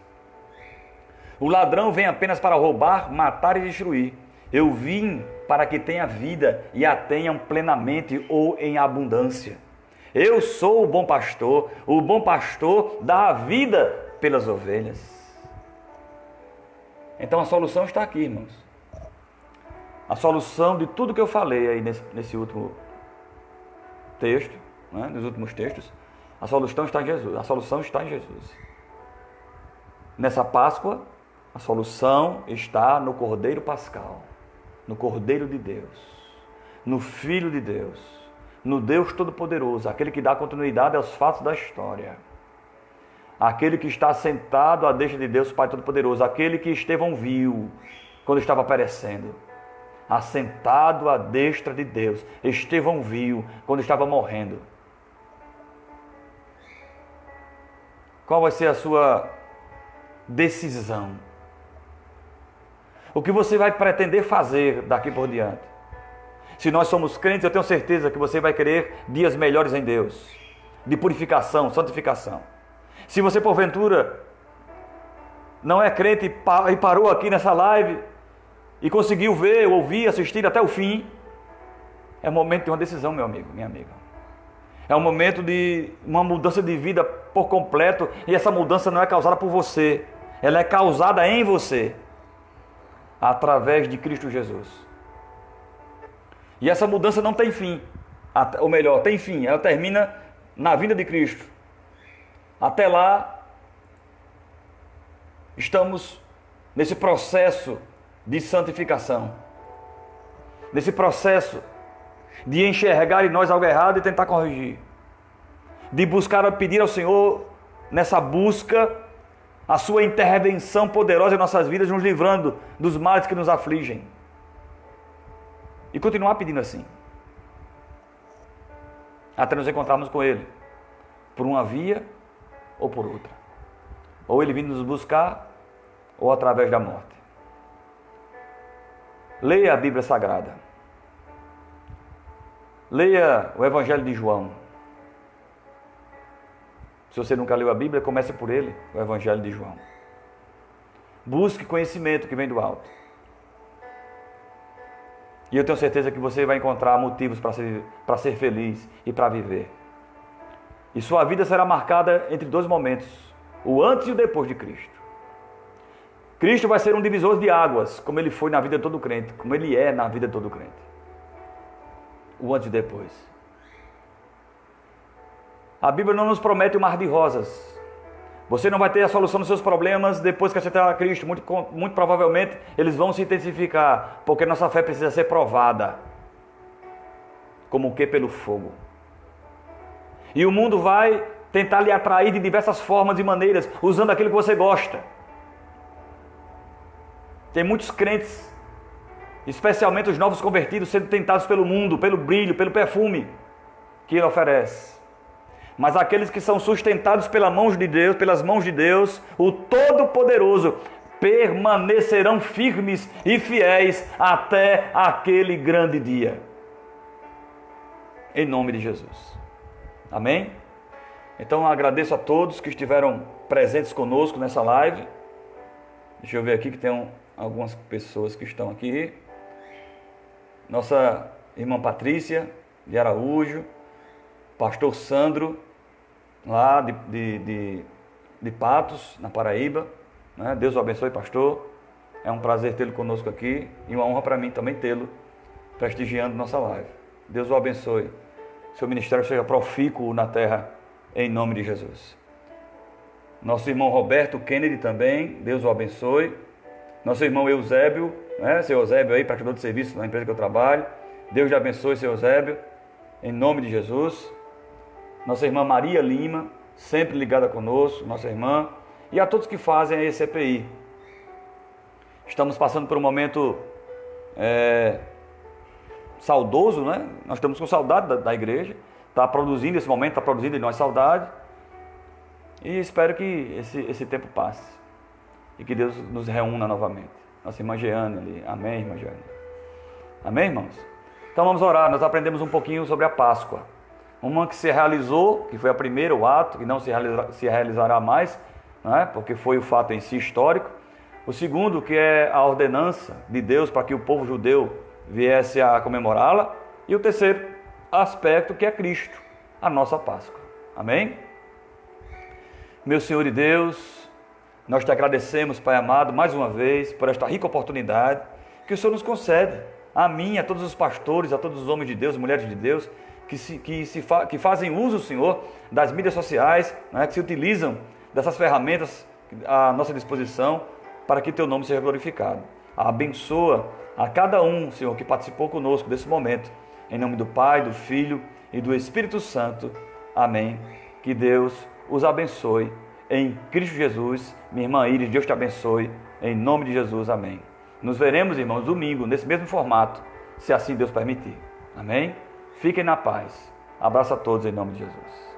o ladrão vem apenas para roubar, matar e destruir. Eu vim para que tenha vida e a tenham plenamente ou em abundância. Eu sou o bom pastor dá a vida pelas ovelhas. Então a solução está aqui, irmãos. A solução de tudo que eu falei aí nesse último texto, né, nos últimos textos, a solução está em Jesus. A solução está em Jesus. Nessa Páscoa, a solução está no Cordeiro Pascal, no Cordeiro de Deus, no Filho de Deus, no Deus Todo-Poderoso, aquele que dá continuidade aos fatos da história, aquele que está sentado à destra de Deus, Pai Todo-Poderoso, aquele que Estevão viu quando estava perecendo, assentado à destra de Deus, Estevão viu quando estava morrendo. Qual vai ser a sua decisão? O que você vai pretender fazer daqui por diante? Se nós somos crentes, eu tenho certeza que você vai querer dias melhores em Deus, de purificação, santificação. Se você porventura não é crente e parou aqui nessa live e conseguiu ver, ouvir, assistir até o fim, é o momento de uma decisão, meu amigo, minha amiga. É um momento de uma mudança de vida por completo, e essa mudança não é causada por você, ela é causada em você, através de Cristo Jesus. E essa mudança não tem fim, ou melhor, tem fim, ela termina na vinda de Cristo. Até lá, estamos nesse processo de santificação, nesse processo de enxergar em nós algo errado e tentar corrigir, de buscar pedir ao Senhor, nessa busca, a sua intervenção poderosa em nossas vidas, nos livrando dos males que nos afligem, e continuar pedindo assim, até nos encontrarmos com Ele, por uma via ou por outra, ou Ele vindo nos buscar, ou através da morte. Leia a Bíblia Sagrada, leia o Evangelho de João. Se você nunca leu a Bíblia, comece por ele, o Evangelho de João. Busque conhecimento que vem do alto. E eu tenho certeza que você vai encontrar motivos para ser feliz e para viver. E sua vida será marcada entre dois momentos, o antes e o depois de Cristo. Cristo vai ser um divisor de águas, como ele foi na vida de todo crente, como ele é na vida de todo crente. O antes e depois. A Bíblia não nos promete um mar de rosas. Você não vai ter a solução dos seus problemas depois que aceitar a Cristo. Muito provavelmente eles vão se intensificar, porque nossa fé precisa ser provada. Como o que? Pelo fogo. E o mundo vai tentar lhe atrair de diversas formas e maneiras, usando aquilo que você gosta. Tem muitos crentes, especialmente os novos convertidos, sendo tentados pelo mundo, pelo brilho, pelo perfume que ele oferece. Mas aqueles que são sustentados pelas mãos de Deus, o Todo-Poderoso, permanecerão firmes e fiéis até aquele grande dia. Em nome de Jesus. Amém? Então agradeço a todos que estiveram presentes conosco nessa live. Deixa eu ver aqui que tem algumas pessoas que estão aqui. Nossa irmã Patrícia de Araújo, pastor Sandro, lá de Patos, na Paraíba. Né? Deus o abençoe, pastor. É um prazer tê-lo conosco aqui e uma honra para mim também tê-lo prestigiando nossa live. Deus o abençoe. Seu ministério seja profícuo na terra, em nome de Jesus. Nosso irmão Roberto Kennedy também, Deus o abençoe. Nosso irmão Eusébio, né? Seu Eusébio aí, prestador de serviço na empresa que eu trabalho. Deus te abençoe, seu Eusébio, em nome de Jesus. Nossa irmã Maria Lima, sempre ligada conosco, nossa irmã. E a todos que fazem a ECPI. Estamos passando por um momento saudoso, né? Nós estamos com saudade da igreja. Está produzindo esse momento, está produzindo em nós saudade. E espero que esse tempo passe. E que Deus nos reúna novamente. Nossa irmã Jeane ali. Amém, irmã Jeane. Amém, irmãos? Então vamos orar. Nós aprendemos um pouquinho sobre a Páscoa. Uma que se realizou, que foi a primeira, o ato, que não se realizará mais, né? Porque foi o fato em si histórico. O segundo, que é a ordenança de Deus para que o povo judeu viesse a comemorá-la. E o terceiro aspecto, que é Cristo, a nossa Páscoa. Amém? Meu Senhor e Deus, nós te agradecemos, Pai amado, mais uma vez, por esta rica oportunidade que o Senhor nos concede, a mim, a todos os pastores, a todos os homens de Deus, mulheres de Deus, que fazem uso, Senhor, das mídias sociais, né, que se utilizam dessas ferramentas à nossa disposição, para que teu nome seja glorificado. Abençoa a cada um, Senhor, que participou conosco desse momento, em nome do Pai, do Filho e do Espírito Santo. Amém. Que Deus os abençoe em Cristo Jesus. Minha irmã Iris, Deus te abençoe em nome de Jesus. Amém. Nos veremos, irmãos, domingo, nesse mesmo formato, se assim Deus permitir. Amém? Fiquem na paz. Abraço a todos em nome de Jesus.